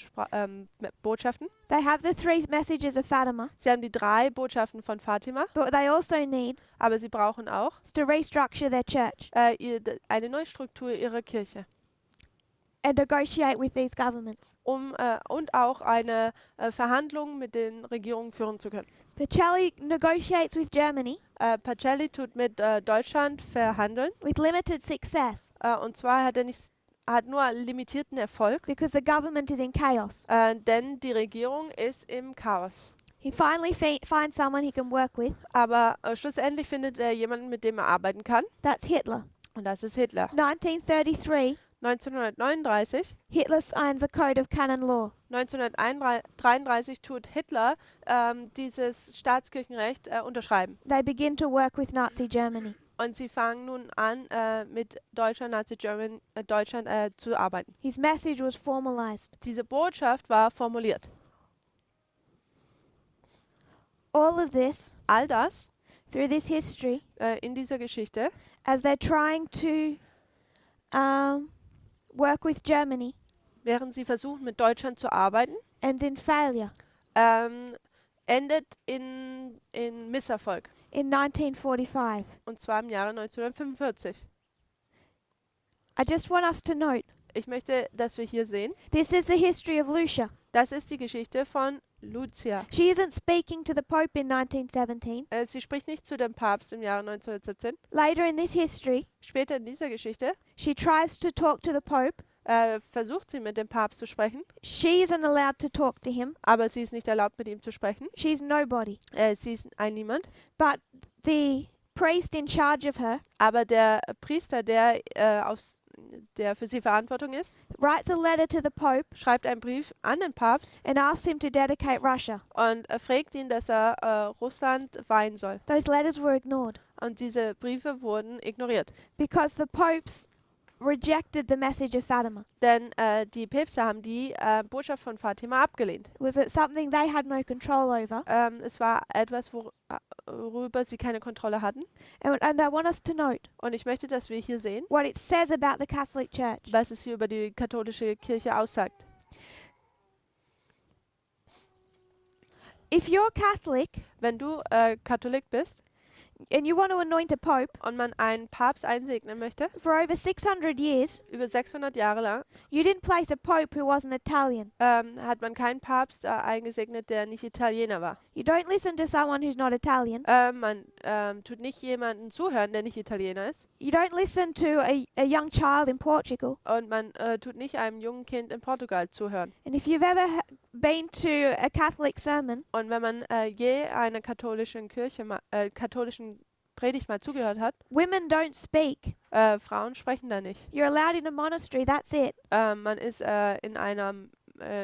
Botschaften. They have the three messages of Fatima, Sie haben die drei Botschaften von Fatima, but what they also need aber sie brauchen auch is to restructure their church eine neue Struktur ihrer Kirche, and negotiate with these governments. und auch eine Verhandlung mit den Regierungen führen zu können. Pacelli negotiates with Germany Pacelli tut mit Deutschland verhandeln, with limited success und zwar hat nur limitierten Erfolg, because the government is in chaos. denn die Regierung ist im Chaos. He finally finds someone he can work with. Aber schlussendlich findet er jemanden, mit dem er arbeiten kann, That's Hitler. und das ist Hitler. 1933, 1939 Hitler signs the Code of Canon Law. 1933 tut Hitler dieses Staatskirchenrecht unterschreiben. They begin to work with Nazi Germany. Und sie fangen nun an, mit Deutschland zu arbeiten. His message was formalized. Diese Botschaft war formuliert. All of this, All das through this history, in dieser Geschichte, as they're trying to work with Germany, während sie versuchen, mit Deutschland zu arbeiten, ends in failure. endet in Misserfolg. In 1945. Und zwar im Jahre 1945. I just want us to note, Ich möchte, dass wir hier sehen, this is the history of Lucia. das ist die Geschichte von Lucia. She isn't speaking to the Pope in 1917. Sie spricht nicht zu dem Papst im Jahre 1917. Later in this history, Später in dieser Geschichte she tries to talk to the Pope. versucht sie mit dem Papst zu sprechen, She isn't allowed to talk to him. aber sie ist nicht erlaubt, mit ihm zu sprechen. She's nobody. Sie ist ein Niemand. But the priest in charge of her Aber der Priester, der für sie Verantwortung ist, writes a letter to the Pope schreibt einen Brief an den Papst and asks him to dedicate Russia. und fragt ihn, dass er Russland weihen soll. Those letters were ignored Und diese Briefe wurden ignoriert. because the popes rejected the message of Fatima. Denn die Päpste haben die Botschaft von Fatima abgelehnt. Was it something they had no control over? Es war etwas, worüber sie keine Kontrolle hatten. And I want us to note Und ich möchte, dass wir hier sehen, what it says about the Catholic Church. was es hier über die katholische Kirche aussagt. If you're Catholic Wenn du Katholik bist and you want to anoint a pope, und man einen Papst einsegnen möchte, for over 600 years, über 600 Jahre lang, you didn't place a pope who wasn't Italian. hat man keinen Papst eingesegnet, der nicht Italiener war. You don't listen to someone who's not Italian. Man tut nicht jemanden zuhören, der nicht Italiener ist. You don't listen to a young child in Portugal. Und man tut nicht einem jungen Kind in Portugal zuhören. And if you've ever been to a Catholic sermon, Und wenn man je einer katholischen Predigt mal zugehört hat, women don't speak. Frauen sprechen da nicht. You're allowed in a monastery, that's it. Man ist in einem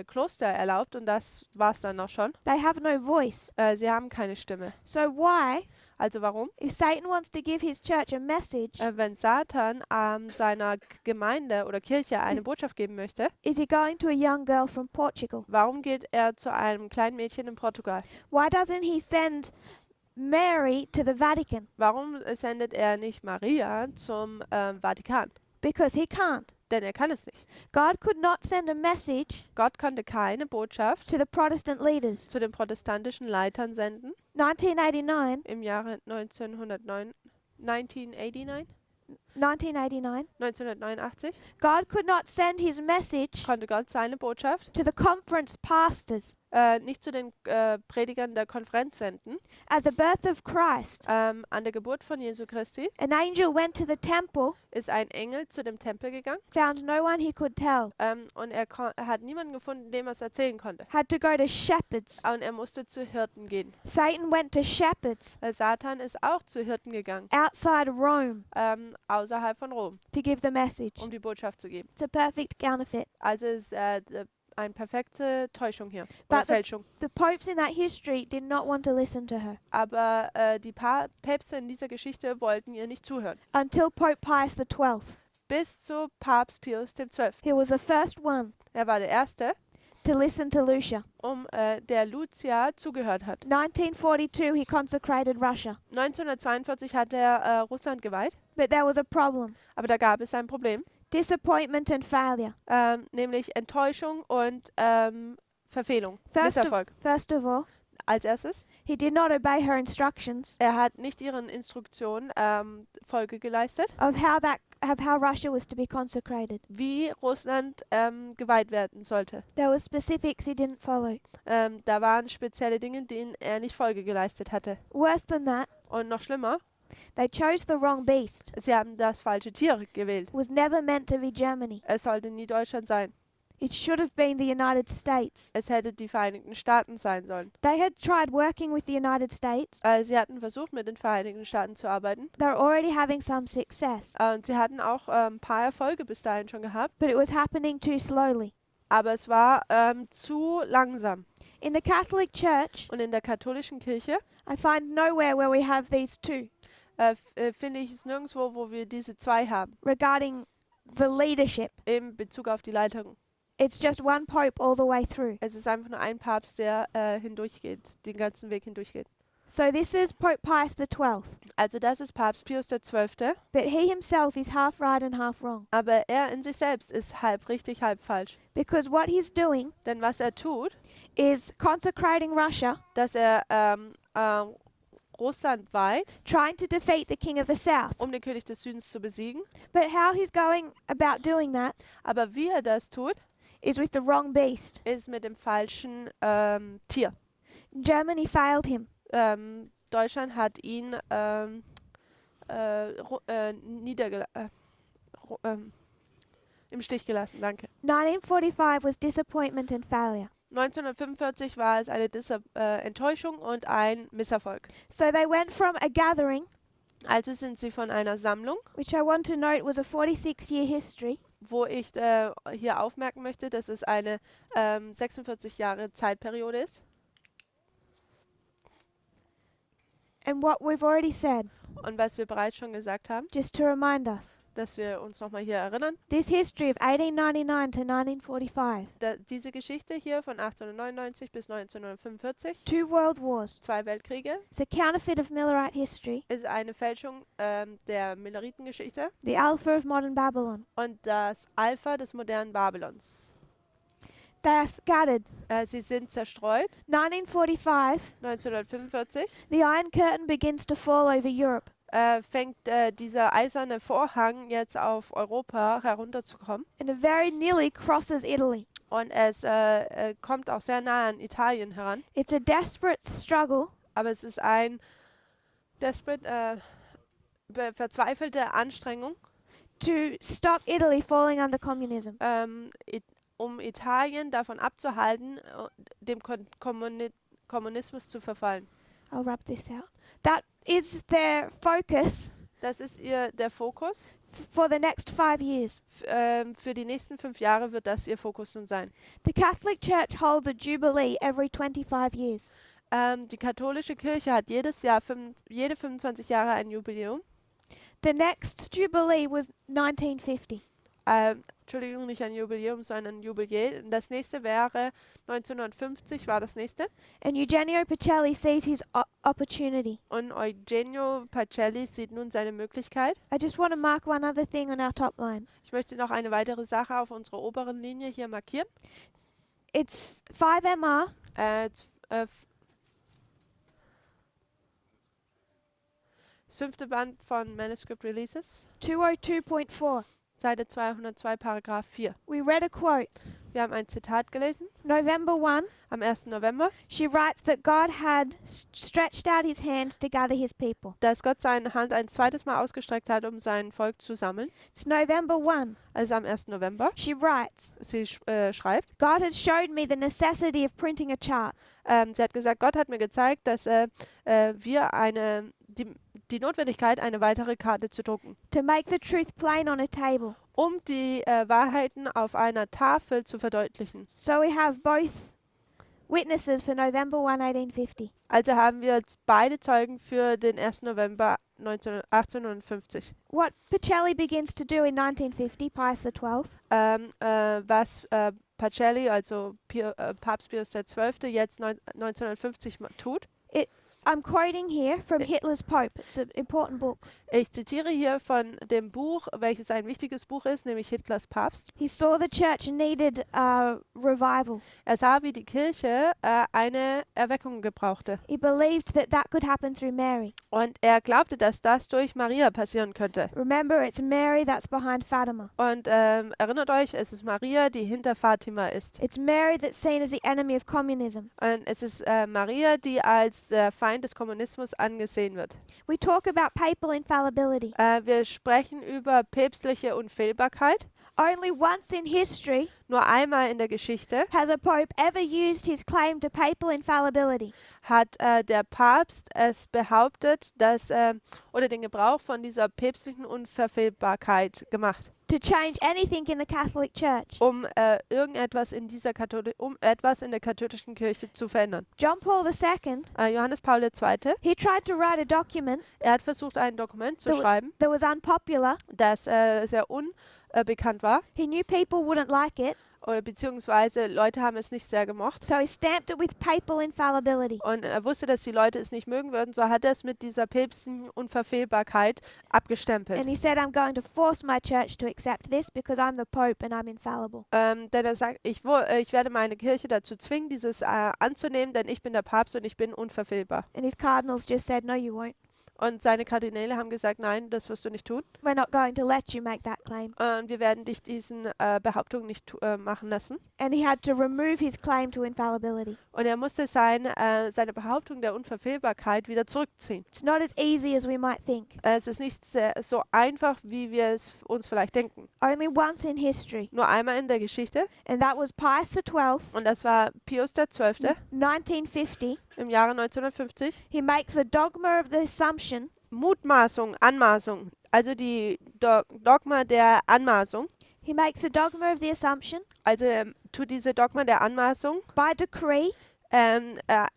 Kloster erlaubt und das war's dann auch schon. They have no voice. Sie haben keine Stimme. So why, Also warum? if Satan wants to give his church a message, Wenn Satan seiner Gemeinde oder Kirche eine Botschaft geben möchte, is he going to a young girl from Portugal? warum geht er zu einem kleinen Mädchen in Portugal? Why doesn't he send Mary to the Vatican? Warum sendet er nicht Maria zum Vatikan? because he can't. denn er kann es nicht. God could not send a message Gott konnte keine Botschaft to the Protestant leaders. zu den protestantischen Leitern senden 1989, im Jahre 1989. 1989, 1989 God could not send his message konnte Gott seine Botschaft to the conference pastors. Nicht zu den Predigern der Konferenz senden. At the birth of Christ, An der Geburt von Jesu Christi an angel went to the temple, ist ein Engel zu dem Tempel gegangen found no one he could tell, und er hat niemanden gefunden, dem er es erzählen konnte. had to go to shepherds. Und er musste zu Hirten gehen. Satan went to shepherds Satan ist auch zu Hirten gegangen, outside Rome außerhalb von Rom, to give the message. um die Botschaft zu geben. It's a perfect counterfeit. Also ist eine perfekte Täuschung hier, oder But Fälschung. the popes in that history did not want to listen to her Aber die Päpste in dieser Geschichte wollten ihr nicht zuhören. until Pope Pius XII. Bis zu Papst Pius XII. He was the first one Er war der Erste, to listen to Lucia. der Lucia zugehört hat. 1942, he consecrated Russia. 1942 hat er Russland geweiht, But there was a problem. aber da gab es ein Problem, Disappointment and failure. nämlich Enttäuschung und Verfehlung, First Misserfolg. First of all, Als erstes, he did not obey her instructions er hat nicht ihren Instruktionen Folge geleistet, of how Russia was to be consecrated. wie Russland geweiht werden sollte. There were specifics he didn't follow. Da waren spezielle Dinge, denen er nicht Folge geleistet hatte. Worse than that, Und noch schlimmer, they chose the wrong beast. sie haben das falsche Tier gewählt. It was never meant to be Germany. Es sollte nie Deutschland sein. It should have been the United States. Es hätte die Vereinigten Staaten sein sollen. They had tried working with the United States. Sie hatten versucht, mit den Vereinigten Staaten zu arbeiten. They're already having some success, Und sie hatten auch ein paar Erfolge bis dahin schon gehabt. but it was happening too slowly. Aber es war zu langsam. In the Catholic Church, Und in der katholischen Kirche I find nowhere where we have these two finde ich es nirgendwo, wo wir diese zwei haben. regarding the leadership. In Bezug auf die Leitung. It's just one pope all the way through. Es ist einfach nur ein Papst, der hindurchgeht, den ganzen Weg hindurchgeht. So this is Pope Pius XII, Also das ist Papst Pius XII. but he himself is half right and half wrong. Aber er in sich selbst ist halb richtig, halb falsch. Because what he's doing Denn was er tut, is consecrating Russia, dass er Russland weiht, trying to defeat the king of the south. um den König des Südens zu besiegen. But how he's going about doing that Aber wie er das tut, is with the wrong beast. ist mit dem falschen Tier. Germany failed him. Deutschland hat ihn im Stich gelassen. Danke. 1945 was disappointment and failure. 1945 war es eine Enttäuschung und ein Misserfolg. So they went from a gathering, Also sind sie von einer Sammlung, which I want to note was a 46-year history, wo ich hier aufmerken möchte, dass es eine 46 Jahre Zeitperiode ist. and what we've already said, Und was wir bereits schon gesagt haben, just to remind us. dass wir uns nochmal hier erinnern, This history of 1899 to 1945, diese Geschichte hier von 1899 bis 1945, 2 world wars, 2 Weltkriege, it's a counterfeit of Millerite history, ist eine Fälschung der Milleritengeschichte the alpha of modern Babylon. und das Alpha des modernen Babylons. They are scattered. Sie sind zerstreut. 1945, 1945 the Iron Curtain begins to fall over Europe. fängt dieser eiserne Vorhang jetzt auf Europa herunterzukommen. And it very nearly crosses Italy. Und es kommt auch sehr nah an Italien heran. It's a desperate struggle Aber es ist ein verzweifelte Anstrengung, to stop Italy falling under communism. um Italien davon abzuhalten, dem Kommunismus zu verfallen. I'll wrap this out. That is their focus Das ist der Fokus. for the next 5 years. Für die nächsten 5 Jahre wird das ihr Fokus nun sein. The Catholic Church holds a jubilee every 25 years. Die katholische Kirche hat jedes Jahr jede 25 Jahre ein Jubiläum. The next jubilee was 1950. Entschuldigung, nicht ein Jubiläum, sondern ein Jubiläum. Das nächste wäre 1950 war das nächste. And Eugenio Pacelli sees his opportunity. Und Eugenio Pacelli sieht nun seine Möglichkeit. I just want to mark one other thing on our top line. Ich möchte noch eine weitere Sache auf unserer oberen Linie hier markieren. It's 5MR Das 5. Band von Manuscript Releases, 202.4. Seite 202, Paragraph 4. We read a quote. Wir haben ein Zitat gelesen November 1, am 1. November, she writes that God had stretched out his hand to gather his people. dass Gott seine Hand ein zweites Mal ausgestreckt hat, um sein Volk zu sammeln. It's November 1. Also am 1. November. She writes, Sie schreibt, God has showed me the necessity of printing a chart. sie hat gesagt, Gott hat mir gezeigt, dass wir die Notwendigkeit, eine weitere Karte zu drucken, To make the truth plain on a table. um die Wahrheiten auf einer Tafel zu verdeutlichen. So we have both witnesses for November 1, 1850. Also haben wir jetzt beide Zeugen für den 1. November 1850. What Pacelli begins to do in 1950, Pius XII, Was Pacelli, also Papst Pius XII., jetzt 1950 tut. I'm quoting here from Hitler's Pope. It's an important book. Ich zitiere hier von dem Buch, welches ein wichtiges Buch ist, nämlich Hitlers Papst. He saw the church needed a revival. Er sah, wie die Kirche eine Erweckung gebrauchte. He believed that that could happen through Mary. Und er glaubte, dass das durch Maria passieren könnte. Remember, it's Mary that's behind Fatima. Und erinnert euch, es ist Maria, die hinter Fatima ist. It's Mary that's seen as the enemy of communism. Und es ist Maria, die als der Feind des Kommunismus angesehen wird. We talk about papal infallibility. Wir sprechen über päpstliche Unfehlbarkeit. Only once in history Nur einmal in der Geschichte has a pope ever used his claim to papal infallibility hat der Papst es behauptet, oder den Gebrauch von dieser päpstlichen Unverfehlbarkeit gemacht, to change anything in the Catholic Church. um irgendetwas etwas in der katholischen Kirche zu verändern. John Paul II, Johannes Paul II., he tried to write a document er hat versucht, ein Dokument zu schreiben, that was unpopular. das sehr unbekannt war, He knew people wouldn't like it, oder beziehungsweise Leute haben es nicht sehr gemocht. so he stamped it with papal infallibility. Und er wusste, dass die Leute es nicht mögen würden, so hat er es mit dieser päpstlichen Unverfehlbarkeit abgestempelt. And he said, I'm going to force my church to accept this because I'm the Pope and I'm infallible. Denn er sagt, ich werde meine Kirche dazu zwingen, dieses anzunehmen, denn ich bin der Papst und ich bin unverfehlbar. And his cardinals just said, no, you won't. Und seine Kardinäle haben gesagt, nein, das wirst du nicht tun. We're not going to let you make that claim. Wir werden dich diesen Behauptungen nicht machen lassen. And he had to remove his claim to infallibility. Und er musste seine Behauptung der Unverfehlbarkeit wieder zurückziehen. It's not as easy as we might think. Es ist nicht so einfach, wie wir es uns vielleicht denken. Only once in history. Nur einmal in der Geschichte. And that was Pius XII, Und das war Pius XII. 1950. Im Jahre 1950. He makes the dogma of the Assumption. Mutmaßung, Anmaßung. Also die Dogma der Anmaßung. He makes the dogma of the Assumption Also tut diese Dogma der Anmaßung by decree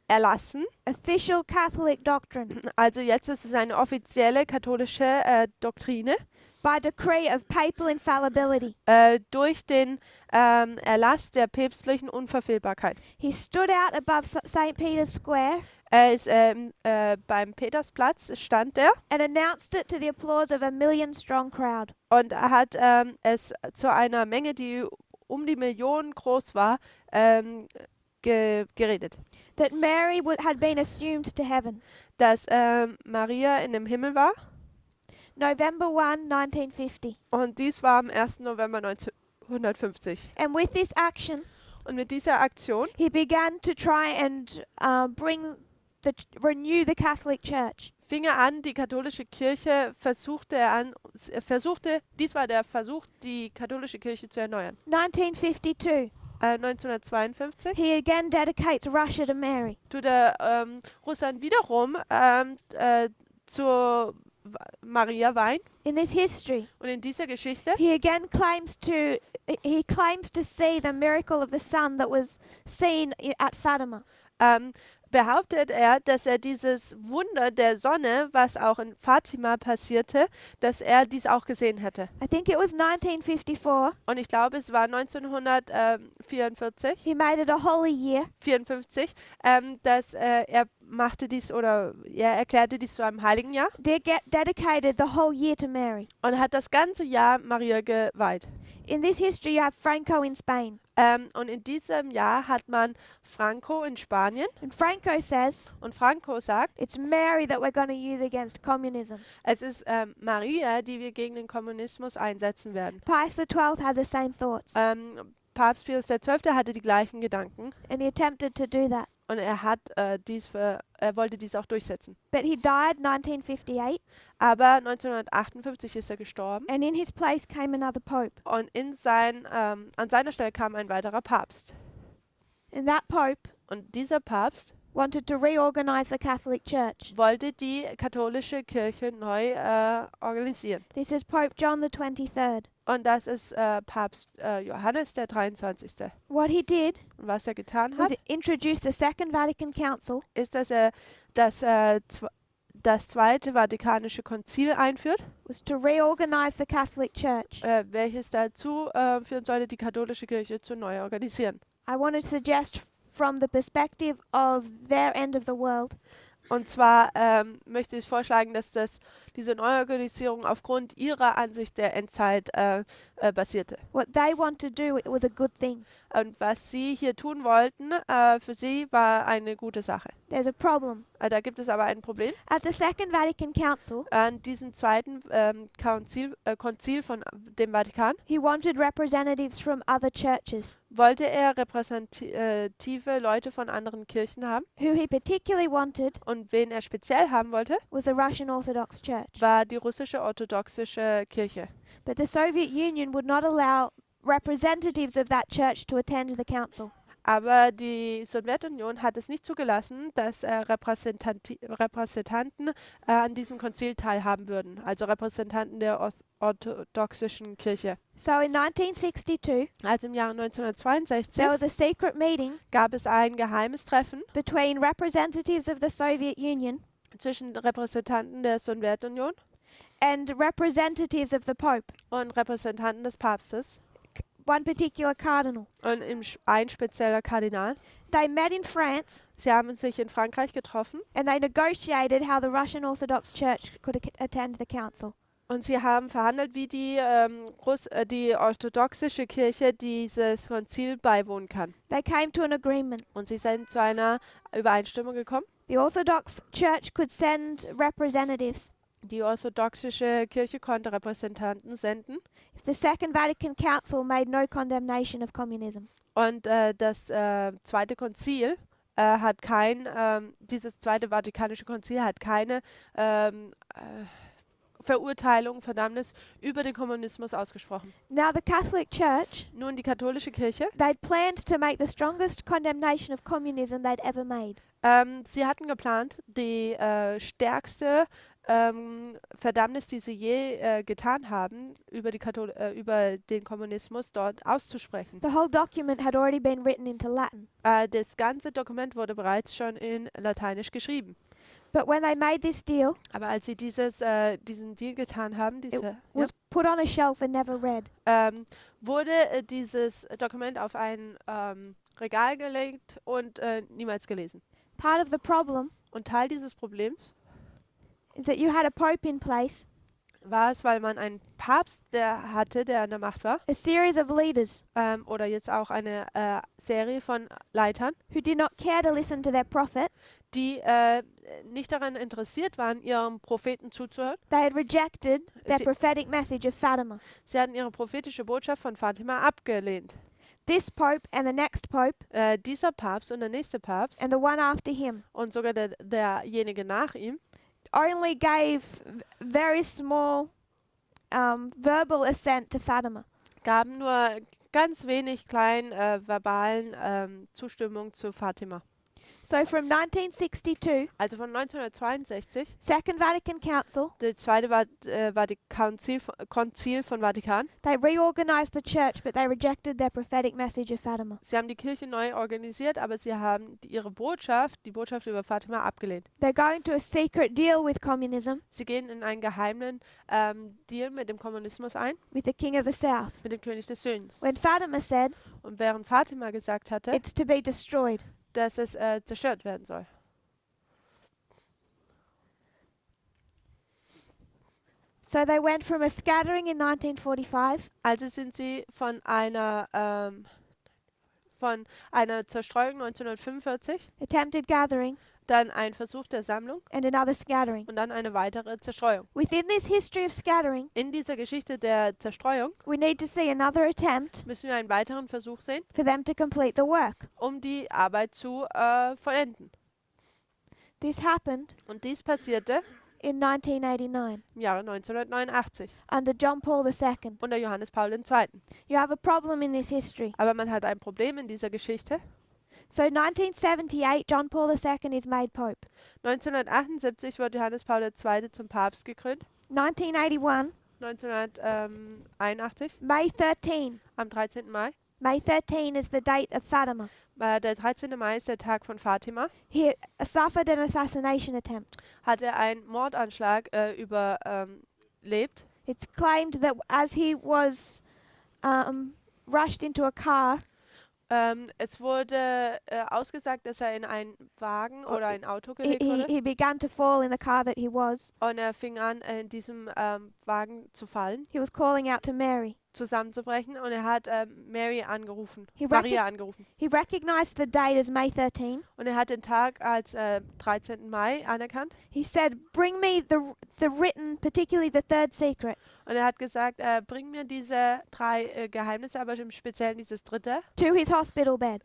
erlassen. official Catholic doctrine. Also jetzt ist es eine offizielle katholische Doktrine By decree of papal infallibility. durch den Erlass der päpstlichen Unverfehlbarkeit. He stood out above St. Peter's Square Er ist beim Petersplatz, stand er and announced it to the applause of a million-strong crowd. und er hat es zu einer Menge, die um die Million groß war, geredet. That Mary had been assumed to heaven. Dass Maria in dem Himmel war. November 1, 1950. Und dies war am 1. November 1950. And with this action, Und mit dieser Aktion he began to try and renew the Catholic Church. fing er an, die katholische Kirche dies war der Versuch, die katholische Kirche zu erneuern. 1952, 1952 he again dedicates Russia to Mary. tut er Russland wiederum zur Maria weihen. In this history, Und in dieser Geschichte he again claims to see the miracle of the sun that was seen at Fatima. behauptet er, dass er dieses Wunder der Sonne, was auch in Fatima passierte, dass er dies auch gesehen hätte. I think it was 1954. Und ich glaube, es war 1944, He made it a holy year 54, dass er machte dies oder er erklärte dies zu einem heiligen Jahr dedicated the whole year to Mary. und hat das ganze Jahr Maria geweiht. In this history, you have Franco in Spain. Und in diesem Jahr hat man Franco in Spanien And Franco says und Franco sagt, it's Mary that we're going to use against communism. es ist Maria, die wir gegen den Kommunismus einsetzen werden. Pius XII had the same thoughts, Papst Pius XII. Hatte die gleichen Gedanken and he attempted to do that. und er wollte dies auch durchsetzen. But he died 1958, Aber 1958 ist er gestorben and in his place came another pope. und an seiner Stelle kam ein weiterer Papst. And that pope Und dieser Papst wanted to reorganize the Catholic Church. wollte die katholische Kirche neu organisieren. This is Pope John the 23rd. Und das ist Papst Johannes der 23. What he did Und was er getan was hat, introduce the Second Vatican Council, ist, dass er das Zweite Vatikanische Konzil einführt, was to reorganize the Catholic Church. welches dazu führen sollte, die katholische Kirche zu neu organisieren. I want to suggest from the perspective of their end of the world, Und zwar möchte ich vorschlagen, dass diese Neuorganisierung aufgrund ihrer Ansicht der Endzeit basierte. what they want to do, it was a good thing. Und was sie hier tun wollten, für sie war eine gute Sache. There's a problem. Da gibt es aber ein Problem. At the Second Vatican Council, An diesem zweiten Konzil von dem Vatikan he wanted representatives from other churches. wollte er repräsentative Leute von anderen Kirchen haben. Who he particularly wanted Und wen er speziell haben wollte, was the Russian Orthodox Church. war die russische orthodoxische Kirche. But the Soviet Union would not allow representatives of that church to attend the council. Aber die Sowjetunion hat es nicht zugelassen, dass Repräsentanten an diesem Konzil teilhaben würden, also Repräsentanten der orthodoxischen Kirche. So in 1962, Also im Jahre there 1962 was a secret meeting gab es ein geheimes Treffen between representatives of the Soviet Union zwischen Repräsentanten der Sowjetunion and representatives of the Pope, und Repräsentanten des Papstes one particular cardinal. und ein spezieller Kardinal. They met in France Sie haben sich in Frankreich getroffen and they negotiated how the Russian Orthodox Church could attend the council. und sie haben verhandelt, wie die orthodoxische Kirche dieses Konzil beiwohnen kann. They came to an agreement. Und sie sind zu einer Übereinstimmung gekommen. The Orthodox Church could send representatives. Die orthodoxische Kirche konnte Repräsentanten senden. If the Second Vatican Council made no condemnation of communism. Und das Zweite Konzil dieses Zweite Vatikanische Konzil hat keine Verurteilung, Verdammnis über den Kommunismus ausgesprochen. Now the Catholic Church, Nun die katholische Kirche, they'd planned to make the strongest condemnation of communism they'd ever made. sie hatten geplant, die stärkste Verdammnis, die sie je getan haben, über den Kommunismus dort auszusprechen. The whole document had already been written into Latin. Das ganze Dokument wurde bereits schon in Lateinisch geschrieben. But when they made this deal, Aber als sie diesen Deal getan haben, was put on a shelf and never read. wurde dieses Dokument auf ein Regal gelegt und niemals gelesen. Part of the problem Und Teil dieses Problems is that you had a pope in place, war es, weil man einen Papst der an der Macht war, a series of leaders oder jetzt auch eine Serie von Leitern, who did not care to listen to their prophet. die nicht daran interessiert waren, ihrem Propheten zuzuhören. They had rejected their Sie- prophetic message of Fatima. Sie hatten ihre prophetische Botschaft von Fatima abgelehnt. This pope and the next pope Dieser Papst und der nächste Papst and the one after him und sogar derjenige nach ihm only gave very small verbal assent to Fatima. gaben nur ganz wenig kleinen verbalen Zustimmung zu Fatima. So from 1962, Also von 1962, Second Vatican Council, der zweite Konzil von Vatikan. they reorganized the church, but they rejected their prophetic message of Fatima. Sie haben die Kirche neu organisiert, aber sie haben ihre Botschaft, die Botschaft über Fatima, abgelehnt. They're going to a secret deal with communism, Sie gehen in einen geheimen Deal mit dem Kommunismus ein, with the King of the South. mit dem König des Südens. When Fatima said, Und während Fatima gesagt hatte, it's to be destroyed. dass es zerstört werden soll. So they went from a scattering in 1945 Also sind sie von einer Zerstreuung 1945, attempted gathering, dann ein Versuch der Sammlung and another scattering. und dann eine weitere Zerstreuung. Within this history of scattering, In dieser Geschichte der Zerstreuung we need to see another attempt müssen wir einen weiteren Versuch sehen, for them to complete the work. um die Arbeit zu vollenden. This happened Und dies passierte in 1989 im Jahre 1989 under John Paul II. unter Johannes Paul II. You have a problem in this history. Aber man hat ein Problem in dieser Geschichte. So 1978, John Paul II is made Pope. 1978 wurde Johannes Paul II. Zum Papst gekrönt. 1981, 1981, May 13. am 13. Mai. May 13 is the date of Fatima. Der 13. Mai ist der Tag von Fatima. He suffered an assassination attempt. Hat er einen Mordanschlag überlebt. It's claimed that as he was rushed into a car, Es wurde ausgesagt, dass er in einen Wagen oder ein Auto gelegt wurde. he began to fall in the car that he was. Und er fing an, in diesem Wagen zu fallen, He was calling out to Mary. zusammenzubrechen. Und er hat Maria angerufen. He recognized the date as May 13. Und er hat den Tag als 13. Mai anerkannt. He said, "Bring me the written, particularly the third secret, Und er hat gesagt, bring mir diese 3 Geheimnisse, aber im Speziellen dieses dritte, to his hospital bed."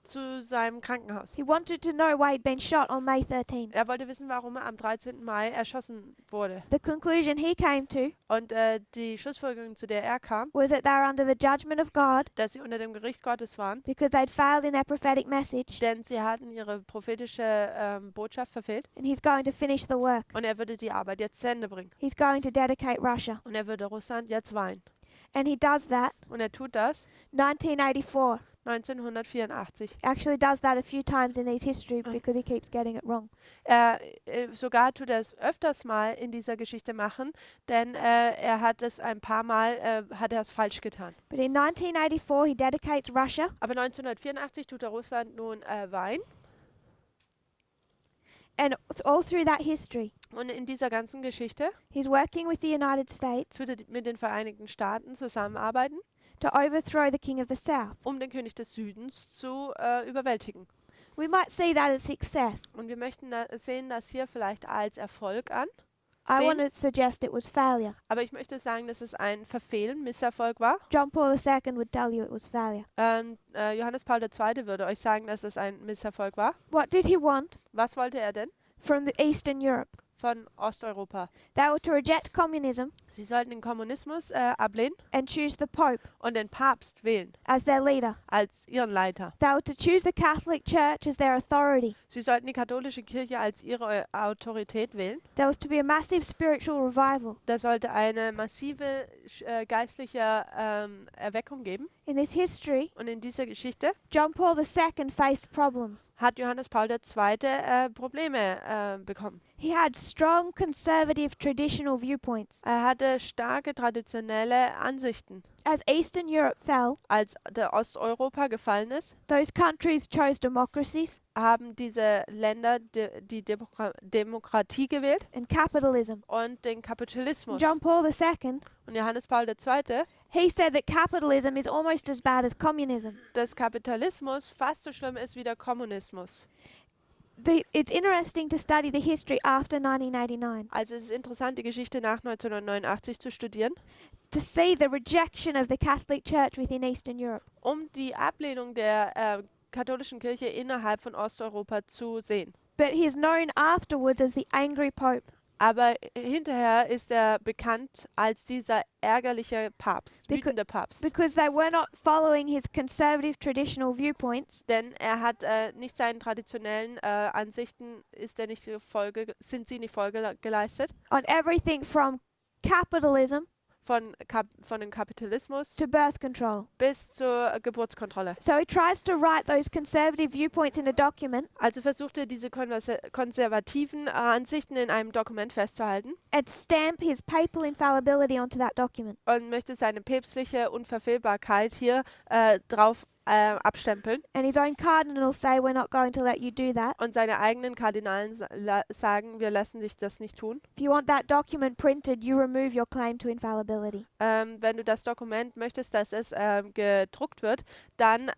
zu seinem Krankenhaus. He wanted to know why he'd been shot on May 13. Er wollte wissen, warum er am 13. Mai erschossen wurde. The conclusion he came to Und die Schlussfolgerung, zu der er kam, was that they were under the judgment of God dass sie unter dem Gericht Gottes waren, because they'd failed in their prophetic message, denn sie hatten ihre prophetische Botschaft verfehlt. and he's going to finish the work. Und er würde die Arbeit jetzt zu Ende bringen. He's going to dedicate Russia. Und er würde Russland jetzt weihen. And he does that Und er tut das 1984. 1984. Actually does that a few times in these history because he keeps getting it wrong. Sogar tut er es öfters mal in dieser Geschichte machen, denn er hat es ein paar Mal hat er es falsch getan. But in 1984 he dedicates Russia, Aber 1984 tut er Russland nun weihen. and all through that history Und in dieser ganzen Geschichte he's working with the United States tut er mit den Vereinigten Staaten zusammenarbeiten, to overthrow the King of the South. um den König des Südens zu überwältigen. We might see that as success. Und wir möchten sehen das hier vielleicht als Erfolg an. I Sehen. want to suggest it was failure. Aber ich möchte sagen, dass es ein Verfehlen, Misserfolg war. John Paul II would tell you it was failure. Johannes Paul II. Würde euch sagen, dass es ein Misserfolg war. What did he want Was wollte er denn from the Eastern Europe? von Osteuropa? They were to reject communism Sie sollten den Kommunismus ablehnen and choose the Pope und den Papst wählen as their leader. als ihren Leiter. They were to choose the Catholic Church as their authority. Sie sollten die katholische Kirche als ihre Autorität wählen. There was to be a massive spiritual revival. Da sollte eine massive geistliche Erweckung geben. In this history, Und in dieser Geschichte John Paul II faced problems. hat Johannes Paul II. Probleme bekommen. He had strong conservative traditional viewpoints. Er hatte starke traditionelle Ansichten. As Eastern Europe fell, Als der Osteuropa gefallen ist, those countries chose democracies haben diese Länder die Demokratie gewählt and capitalism. und den Kapitalismus. John Paul II, Und Johannes Paul II., he said that capitalism is almost as bad as communism. dass Kapitalismus fast so schlimm ist wie der Kommunismus. It's interesting to study the history after 1989 Also es ist interessant, die Geschichte nach 1989 zu studieren, to see the rejection of the Catholic Church within Eastern Europe. um die Ablehnung der katholischen Kirche innerhalb von Osteuropa zu sehen. But he is known afterwards as the angry Pope. Aber hinterher ist er bekannt als dieser ärgerliche Papst, wütende Papst. because they were not following his conservative traditional viewpoints. Denn er hat nicht seinen traditionellen Ansichten, sind sie nicht Folge geleistet. On everything from capitalism Von dem Kapitalismus to birth control. bis zur Geburtskontrolle. So he tries to write those conservative viewpoints in a document Also versucht er diese konservativen Ansichten in einem Dokument festzuhalten and stamp his papal infallibility onto that document. und möchte seine päpstliche Unverfehlbarkeit hier drauf abstempeln. And his own cardinals say, we're not going to let you do that. Und seine eigenen Kardinalen sagen, wir lassen dich das nicht tun. If you want that document printed, you remove your claim to infallibility. Wenn du das Dokument möchtest, dass es gedruckt wird, dann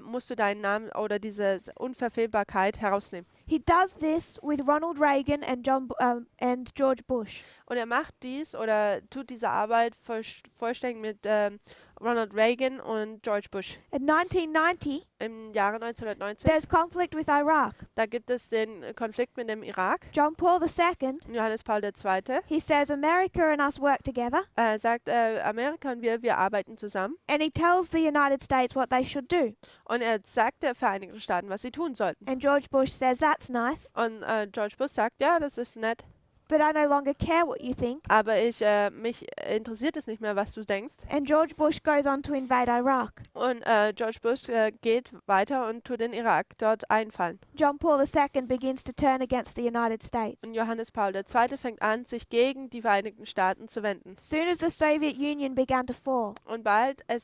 musst du deinen Namen oder diese Unverfehlbarkeit herausnehmen. He does this with Ronald Reagan and George Bush. Und er macht dies oder tut diese Arbeit vollständig mit Ronald Reagan und George Bush. In 1990, Im Jahre 1990, there's conflict with Iraq. da gibt es den Konflikt mit dem Irak. John Paul II, Johannes Paul II. he says America and us work together, Sagt, Amerika und wir arbeiten zusammen. and he tells the United States what they should do. Und er sagt der Vereinigten Staaten, was sie tun sollten. And George Bush says, that's nice, Und George Bush sagt, ja, das ist nett, but I no longer care what you think. aber mich interessiert es nicht mehr, was du denkst. And George Bush goes on to invade Iraq. Und George Bush geht weiter und tut den Irak dort einfallen. John Paul II begins to turn against the United States. Und Johannes Paul II. Fängt an, sich gegen die Vereinigten Staaten zu wenden. As soon as the Soviet Union began to fall, Und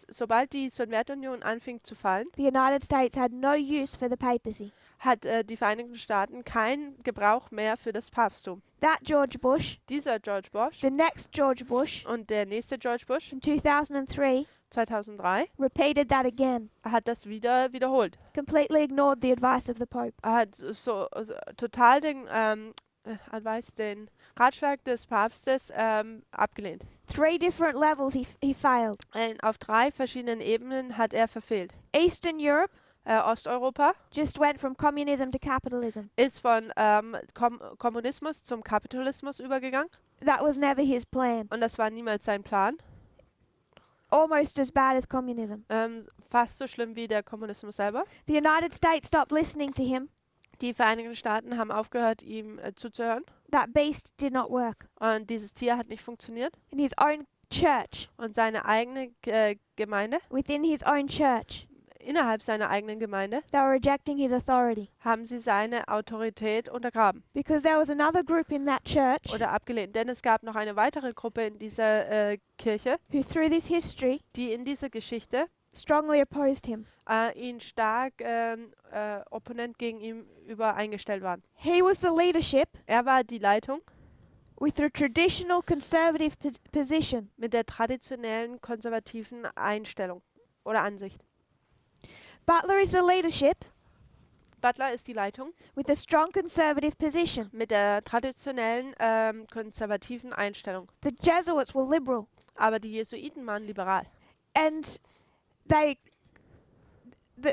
sobald die Sowjetunion anfing zu fallen, the United States had no use for the papacy. hat die Vereinigten Staaten keinen Gebrauch mehr für das Papsttum. That George Bush, Dieser George Bush the next George Bush, und der nächste George Bush in 2003, 2003 repeated that again, hat das wiederholt. completely ignored the advice of the Pope. Er hat total den Ratschlag des Papstes abgelehnt. 3 different levels he failed. Auf 3 verschiedenen Ebenen hat er verfehlt. Eastern Europe Osteuropa just went from communism to capitalism. ist von Kommunismus zum Kapitalismus übergegangen That was never his plan. und das war niemals sein Plan. Almost as bad as communism. Fast so schlimm wie der Kommunismus selber. The United States stopped listening to him. Die Vereinigten Staaten haben aufgehört, ihm zuzuhören That beast did not work. und dieses Tier hat nicht funktioniert. In his own church, Und seine eigene Gemeinde, within his own church, innerhalb seiner eigenen Gemeinde, they were rejecting his authority. haben sie seine Autorität untergraben Because there was another group in that church oder abgelehnt. Denn es gab noch eine weitere Gruppe in dieser Kirche, who, through this history, die in dieser Geschichte strongly opposed him. ihn stark Opponent gegen ihn eingestellt waren. He was the leadership Er war die Leitung with the traditional conservative position. mit der traditionellen konservativen Einstellung oder Ansicht. Butler is the leadership Butler ist die Leitung with a strong conservative position. mit der traditionellen konservativen Einstellung. The Jesuits were liberal, Aber die Jesuiten waren liberal. and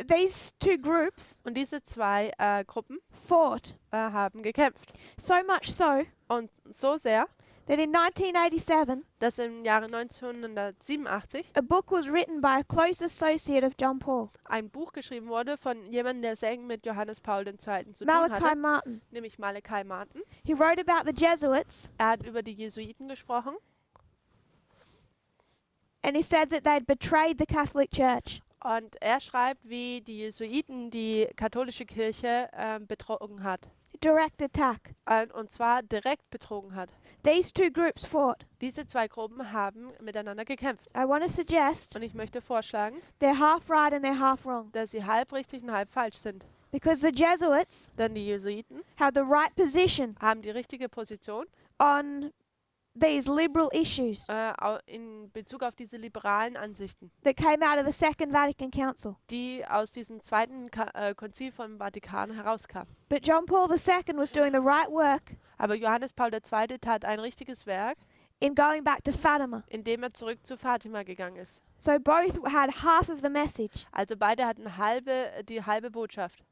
these 2 groups Und diese 2 Gruppen fought haben gekämpft. so much so Und so sehr, that in 1987 dass im Jahre 1987 a book was written by a close associate of John Paul, ein Buch geschrieben wurde von jemandem, der sehr eng mit Johannes Paul II. Zu tun Malachi hatte, Martin. nämlich Malachi Martin. He wrote about the Jesuits, Er hat über die Jesuiten gesprochen and he said that they'd betrayed the Catholic Church. und er schreibt, wie die Jesuiten die katholische Kirche betrogen hat. Direct attack. Und zwar direkt betrogen hat. These 2 groups fought. Diese 2 Gruppen haben miteinander gekämpft. I want to suggest Und ich möchte vorschlagen, they're half right and they're half wrong. dass sie halb richtig und halb falsch sind. Because the Jesuits Denn die Jesuiten had the right position haben die richtige Position on these liberal issues in Bezug auf diese liberalen Ansichten, that came out of the Second Vatican Council. die aus diesem zweiten Konzil vom Vatikan herauskamen. But John Paul II was doing the right work Aber Johannes Paul II. Tat ein richtiges Werk, in going back to Fatima. indem er zurück zu Fatima gegangen ist. So both had half of the message. Also beide hatten die halbe Botschaft.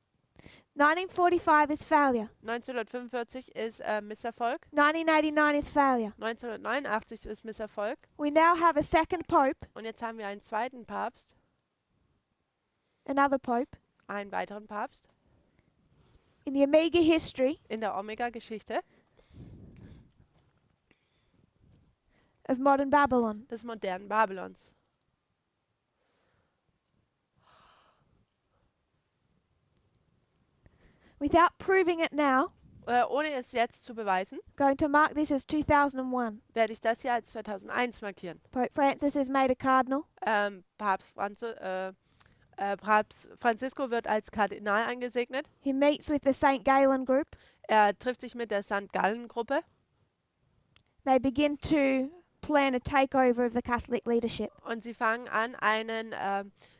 1945 is failure. 1945 ist Misserfolg. 1989 is failure. 1989 ist Misserfolg. We now have a second pope, Und jetzt haben wir einen zweiten Papst, another pope. einen weiteren Papst In the Omega history in der Omega-Geschichte of modern Babylon. des modernen Babylons. Without proving it now, Ohne es jetzt zu beweisen, going to mark this as 2001. werde ich das hier als 2001 markieren. Pope Francis is made a cardinal. Papst Francisco wird als Kardinal angesegnet. He meets with the St. Galen group. Er trifft sich mit der St. Gallen-Gruppe. They begin to plan a takeover of the Catholic leadership. Und sie fangen an,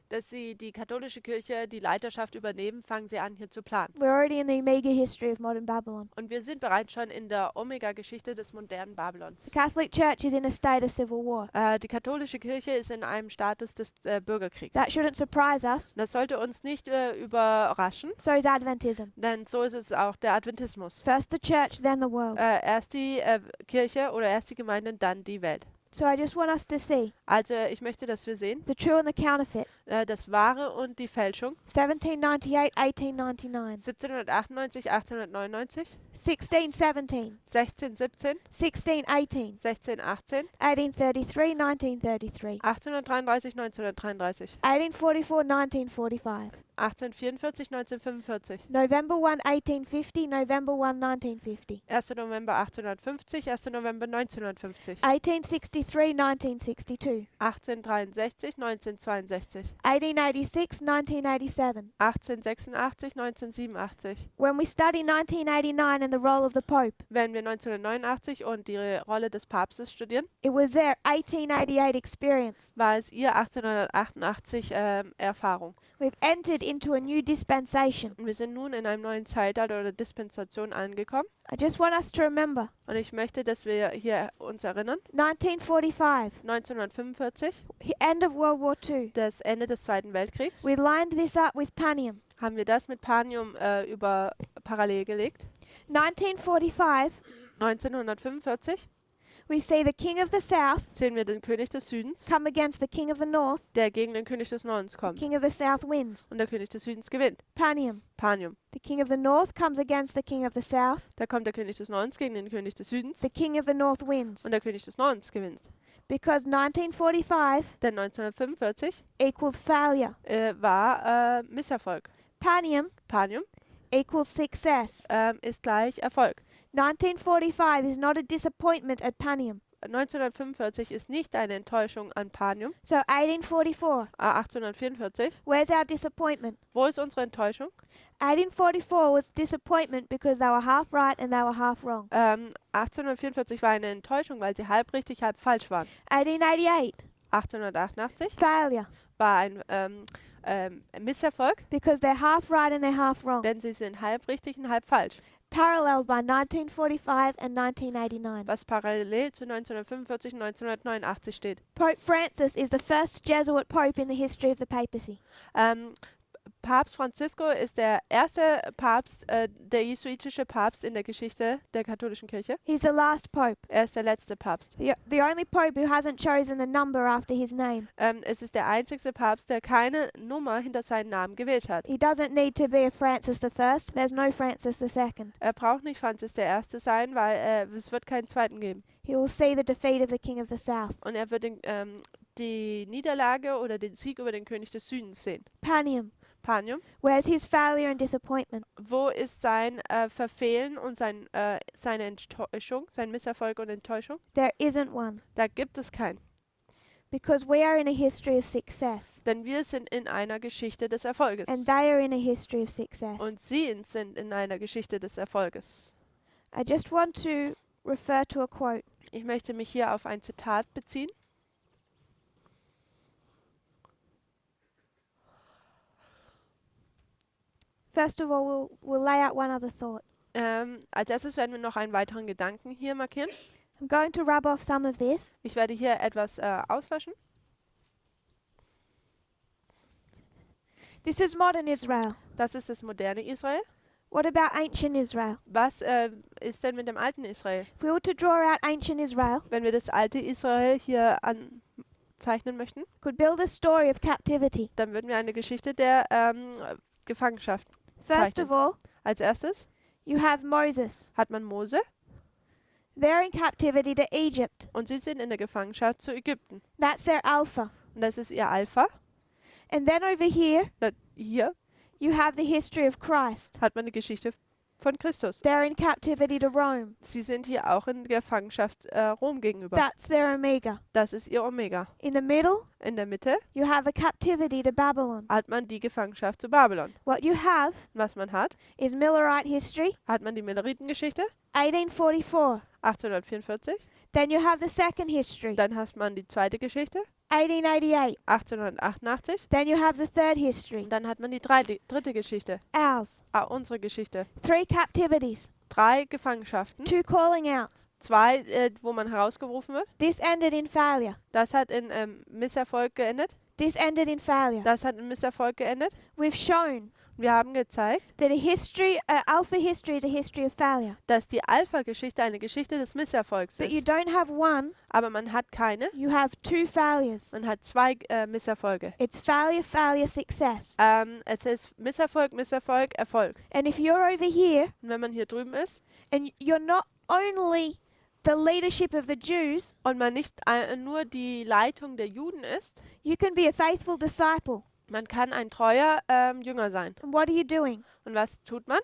dass sie die katholische Kirche, die Leiterschaft übernehmen, fangen sie an, hier zu planen. We're already in the Omega history of modern Babylon. Und wir sind bereits schon in der Omega-Geschichte des modernen Babylons. The Catholic Church is in a state of civil war. Die katholische Kirche ist in einem Status des Bürgerkriegs. That shouldn't surprise us. Das sollte uns nicht überraschen, So is Adventism. denn so ist es auch der Adventismus. First the church, then the world. Erst die Kirche oder erst die Gemeinde, dann die Welt. So I just want us to see Also ich möchte, dass wir sehen, the true and the counterfeit. das Wahre und die Fälschung. 1798, 1899. 1798, 1899, 1617, 1617, 1618, 1618, 1833, 1933. 1833, 1933, 1844, 1945. 1844, 1945, November 1, 1850, November 1, 1950. 1. November 1850, 1. November 1950, 1863, 1962. 1863, 1962, 1886, 1987. 1886, 1987. When we study 1989 and the role of the Pope, Wenn wir 1989 und die Rolle des Papstes studieren, it was their 1888 experience. war es ihr 1888 Erfahrung. We've entered into a new dispensation. Und wir sind nun in einem neuen Zeitalter oder Dispensation angekommen. I just want us to remember Und ich möchte, dass wir hier uns erinnern, 1945, 1945, end of World War II. das Ende des Zweiten Weltkriegs, We lined this up with Panium. haben wir das mit Panium über parallel gelegt. 1945, 1945 we see the King of the South sehen wir den König des Südens, come against the King of the North. der gegen den König des Nordens The kommt. King of the South wins. Und der König des Südens gewinnt. Panium. Panium. The King of the North comes against the King of the South. Da kommt der König des Nordens gegen den König des Südens. The King of the North wins. Und der König des Nordens gewinnt. Because 1945 Denn 1945 equaled failure. war Misserfolg. Panium Panium equals success. ist gleich Erfolg. 1945 is not a disappointment at Panium. 1945 ist nicht eine Enttäuschung an Panium. So 1844, 1844. where's our disappointment? Wo ist unsere Enttäuschung? 1844 was disappointment because they were half right and they were half wrong. 1844 war eine Enttäuschung, weil sie halb richtig, halb falsch waren. 1888, 1888 failure war ein Misserfolg, because they're half right and they're half wrong. denn sie sind halb richtig und halb falsch. Paralleled by 1945 and 1989. Was parallel zu 1945 und 1989 steht. Pope Francis is the first Jesuit pope in the history of the papacy. Papst Francisco ist der erste Papst, der jesuitische Papst in der Geschichte der katholischen Kirche. He's the last pope. Er ist der letzte Papst. The only pope who hasn't chosen a number after his name. Es ist der einzige Papst, der keine Nummer hinter seinen Namen gewählt hat. He doesn't need to be a Francis the First. There's no Francis the Second. Er braucht nicht Franzis der Erste sein, weil es wird keinen zweiten geben. He will see the defeat of the King of the South. Und er wird die Niederlage oder den Sieg über den König des Südens sehen. Panium. Panium. Where's his failure and disappointment? Wo ist sein Verfehlen und seine Enttäuschung, sein Misserfolg und Enttäuschung? There isn't one. Da gibt es keinen. Because we are in a history of success. Denn wir sind in einer Geschichte des Erfolges. And they are in a history of success. Und sie sind in einer Geschichte des Erfolges. I just want to refer to a quote. Ich möchte mich hier auf ein Zitat beziehen. First of all, we'll lay out one other thought. Als erstes werden wir noch einen weiteren Gedanken hier markieren. I'm going to rub off some of this. Ich werde hier etwas auswaschen. This is modern Israel. Das ist das moderne Israel. What about ancient Israel? Was ist denn mit dem alten Israel? If we were to draw out ancient Israel, Wenn wir das alte Israel hier anzeichnen möchten, could build a story of captivity. dann würden wir eine Geschichte der Gefangenschaft First zeichnen. of all, Als erstes you have Moses. hat man Mose They're in captivity to Egypt. und sie sind in der Gefangenschaft zu Ägypten. That's their alpha. Und das ist ihr Alpha. And then over here, Hier you have the history of Christ. hat man die Geschichte von Christus. They're in captivity to Rome. Sie sind hier auch in Gefangenschaft Rom gegenüber. That's their omega. Das ist ihr Omega. In the middle, In der Mitte you have a captivity to Babylon. hat man die Gefangenschaft zu Babylon. What you have Was man hat, is Millerite history, hat man die Milleritengeschichte, 1844. 1844. Then you have the second history, Dann hat man die zweite Geschichte, 1888. 1888. Then you have the third history, Und dann hat man die dritte Geschichte, ours. unsere Geschichte. 3 captivities, 3 Gefangenschaften, 2 calling outs. 2, wo man herausgerufen wird. This ended in failure. Das hat in Misserfolg geendet. This ended in failure. Das hat in Misserfolg geendet. We've shown Wir haben gezeigt, that alpha history is a history of failure. dass die Alpha-Geschichte eine Geschichte des Misserfolgs But you ist. don't have one, Aber man hat keine. you have 2 failures. Man hat 2 Misserfolge. It's failure, failure, success. Es ist Misserfolg, Misserfolg, Erfolg. And if you're over here Und wenn man hier drüben ist and you're not only the leadership of the Jews, und man nicht nur die Leitung der Juden ist, you can be a faithful disciple. man kann ein treuer Jünger sein. And what are you doing? Und was tut man?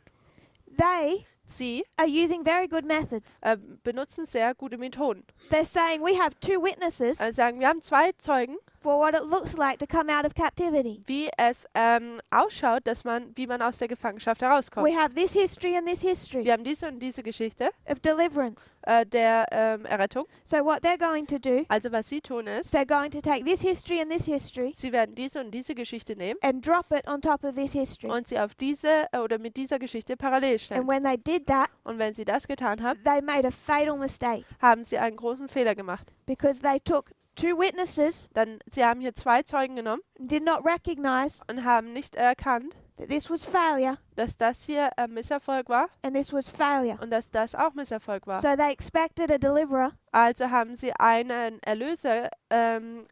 They Sie are using very good methods. benutzen sehr gute Methoden. They're saying we have 2 witnesses Sagen, wir haben 2 Zeugen, for what it looks like to come out of captivity. wie es ausschaut, wie man aus der Gefangenschaft herauskommt. We have this history and this history Wir haben diese und diese Geschichte of deliverance. der Errettung. So what they're going to do, Also was sie tun ist, they're going to take this history and this history sie werden diese und diese Geschichte nehmen and drop it on top of this history. und sie auf diese oder mit dieser Geschichte parallel And stellen. when they did that, Und wenn sie das getan haben, they made a fatal mistake haben sie einen großen Fehler gemacht. because they took 2 witnesses Sie haben hier 2 Zeugen genommen and did not recognize und haben nicht erkannt, that this was failure dass das hier Misserfolg war and this was failure. und dass das auch Misserfolg war. So they expected a deliverer Also haben sie einen Erlöser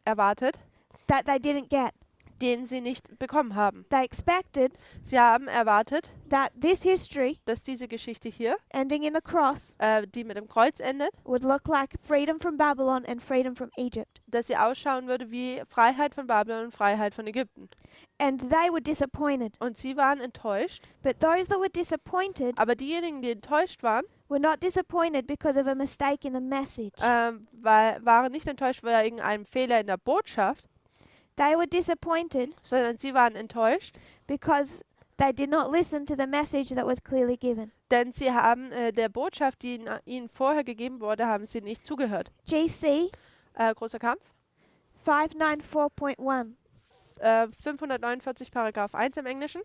erwartet, that they didn't get. den sie nicht bekommen haben. They expected Sie haben erwartet, that this history, dass diese Geschichte hier, ending in the cross, die mit dem Kreuz endet, would look like freedom from Babylon and freedom from Egypt. dass sie ausschauen würde wie Freiheit von Babylon und Freiheit von Ägypten. And they were disappointed. Und sie waren enttäuscht, But those that were disappointed aber diejenigen, die enttäuscht waren, were not disappointed because of a mistake in the message. waren nicht enttäuscht wegen einem Fehler in der Botschaft, They were disappointed sondern sie waren enttäuscht, because they did not listen to the message that was clearly given. denn sie haben der Botschaft, die ihnen vorher gegeben wurde, haben sie nicht zugehört. GC Großer Kampf. 594.1. 549 Paragraph 1 im Englischen.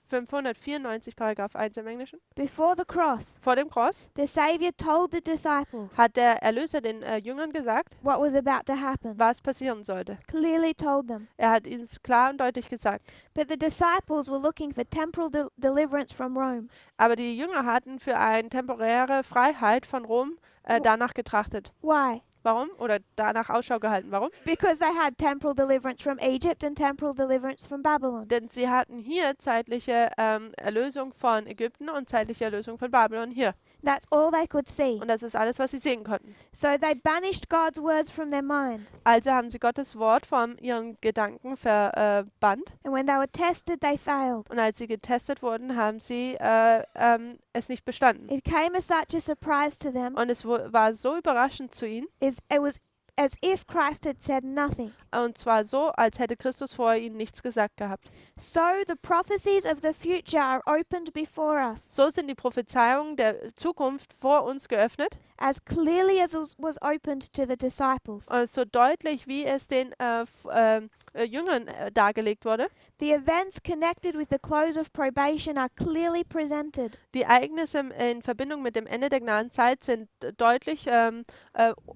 594 Paragraph 1 im Englischen. Before the cross, Vor dem Kreuz the Savior told the disciples hat der Erlöser den Jüngern gesagt, what was about to happen. was passieren sollte. Clearly told them. Er hat ihnen klar und deutlich gesagt. But the disciples were looking for temporal deliverance from Rome. Aber die Jünger hatten für eine temporäre Freiheit von Rom danach getrachtet. Why? Warum? Oder danach Ausschau gehalten. Warum? Because they had temporal deliverance from Egypt and temporal deliverance from Babylon. Denn sie hatten hier zeitliche Erlösung von Ägypten und zeitliche Erlösung von Babylon hier. That's all they could see. Und das ist alles, was sie sehen konnten. So they banished God's words from their mind. Also haben sie Gottes Wort von ihren Gedanken verbannt. And when they were tested, they failed. Und als sie getestet wurden, haben sie es nicht bestanden. It came as such a surprise to them. Und es war so überraschend zu ihnen. It was as if Christ had said nothing. Und zwar so, als hätte Christus vorher ihnen nichts gesagt gehabt. So the prophecies of the future are opened before us, So sind die Prophezeiungen der Zukunft vor uns geöffnet. as clearly as was opened to the disciples. So deutlich, wie es den Jüngern dargelegt wurde. The events connected with the close of probation are clearly presented. Die Ereignisse in Verbindung mit dem Ende der Gnadenzeit sind deutlich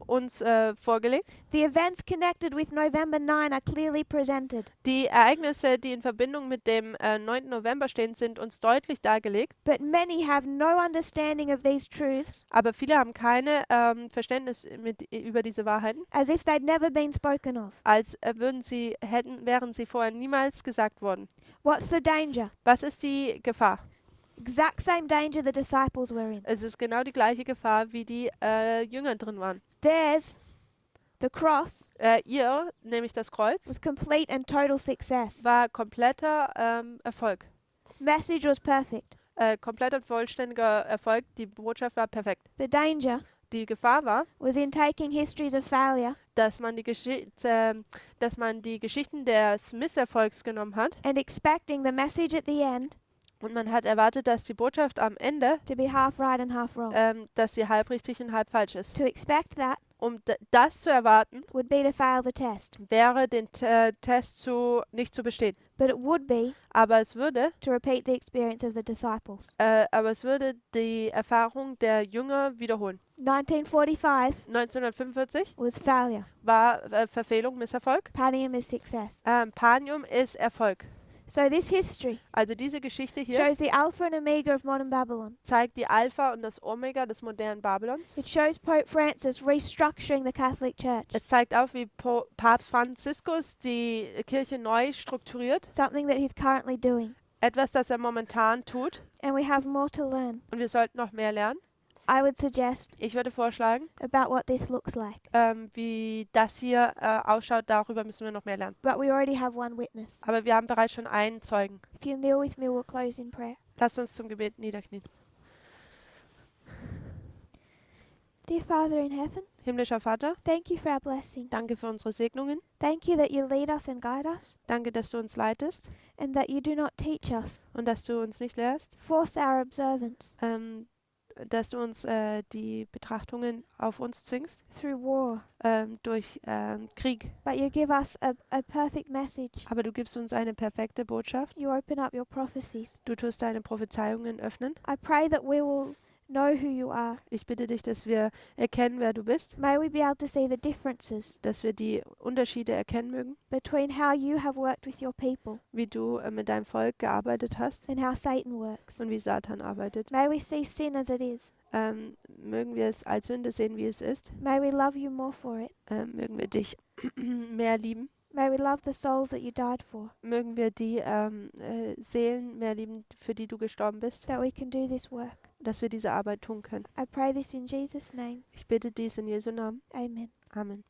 uns vorgelegt. dargelegt. The events connected with November 9 are clearly presented. Die Ereignisse, die in Verbindung mit dem 9. November stehen, sind uns deutlich dargelegt. But many have no understanding of these truths, Aber viele haben keine Verständnis über diese Wahrheiten, as if they'd never been spoken of. als wären sie vorher niemals gesagt worden. What's the danger? Was ist die Gefahr? Exact same danger the disciples were in. Es ist genau die gleiche Gefahr, wie die Jünger drin waren. Theirs, the cross, Ihr, nämlich das Kreuz, was complete and total success. war kompletter Erfolg. Message was perfect. Kompletter und vollständiger Erfolg. Die Botschaft war perfekt. The danger Die Gefahr war, was in taking histories of failure dass man die Geschichten des Misserfolgs genommen hat and expecting the message at the end und man hat erwartet, dass die Botschaft am Ende, to be half right and half wrong. dass sie halb richtig und halb falsch ist. To expect that Das zu erwarten, would be to fail the test, wäre den Test nicht zu bestehen. but it would be Aber es würde to repeat the experience of the disciples. Die Erfahrung der Jünger wiederholen. 1945 1945 was failure. war Verfehlung, Misserfolg. Panium is success. Panium ist Erfolg. So this history Also diese Geschichte hier shows the Alpha and Omega of modern Babylon. zeigt die Alpha und das Omega des modernen Babylons. It shows Pope Francis restructuring the Catholic Church, Es zeigt auf, wie Papst Franziskus die Kirche neu strukturiert. something that he's currently doing. Etwas, das er momentan tut. And we have more to learn. Und wir sollten noch mehr lernen. I would suggest Ich würde vorschlagen, about what this looks like. wie das hier ausschaut, darüber müssen wir noch mehr lernen. But we already have one witness. Aber wir haben bereits schon einen Zeugen. If you kneel with me, we'll close in prayer. Lasst uns zum Gebet niederknien. Dear Father in heaven, Himmlischer Vater, thank you for our blessing. danke für unsere Segnungen. Thank you that you lead us and guide us, Danke, dass du uns leitest and that you do not teach us, und dass du uns nicht lehrst. force our observance Dass du uns die Betrachtungen auf uns zwingst through war. durch Krieg. But you give us a perfect message. Aber du gibst uns eine perfekte Botschaft. You open up your prophecies. Du tust deine Prophezeiungen öffnen. I pray that we will know who you are. Ich bitte dich, dass wir erkennen, wer du bist. May we be able to see the differences Dass wir die Unterschiede erkennen mögen. between how you have worked with your people Wie du mit deinem Volk gearbeitet hast and how Satan works. und wie Satan arbeitet. May we see sin as it is. Mögen wir es als Sünde sehen, wie es ist. May we love you more for it. Mögen wir dich mehr lieben. May we love the souls that you died for, Mögen wir die Seelen mehr lieben, für die du gestorben bist. that we can do this work. Dass wir diese Arbeit tun können. I pray this in Jesus' name. Ich bitte dies in Jesu Namen. Amen. Amen.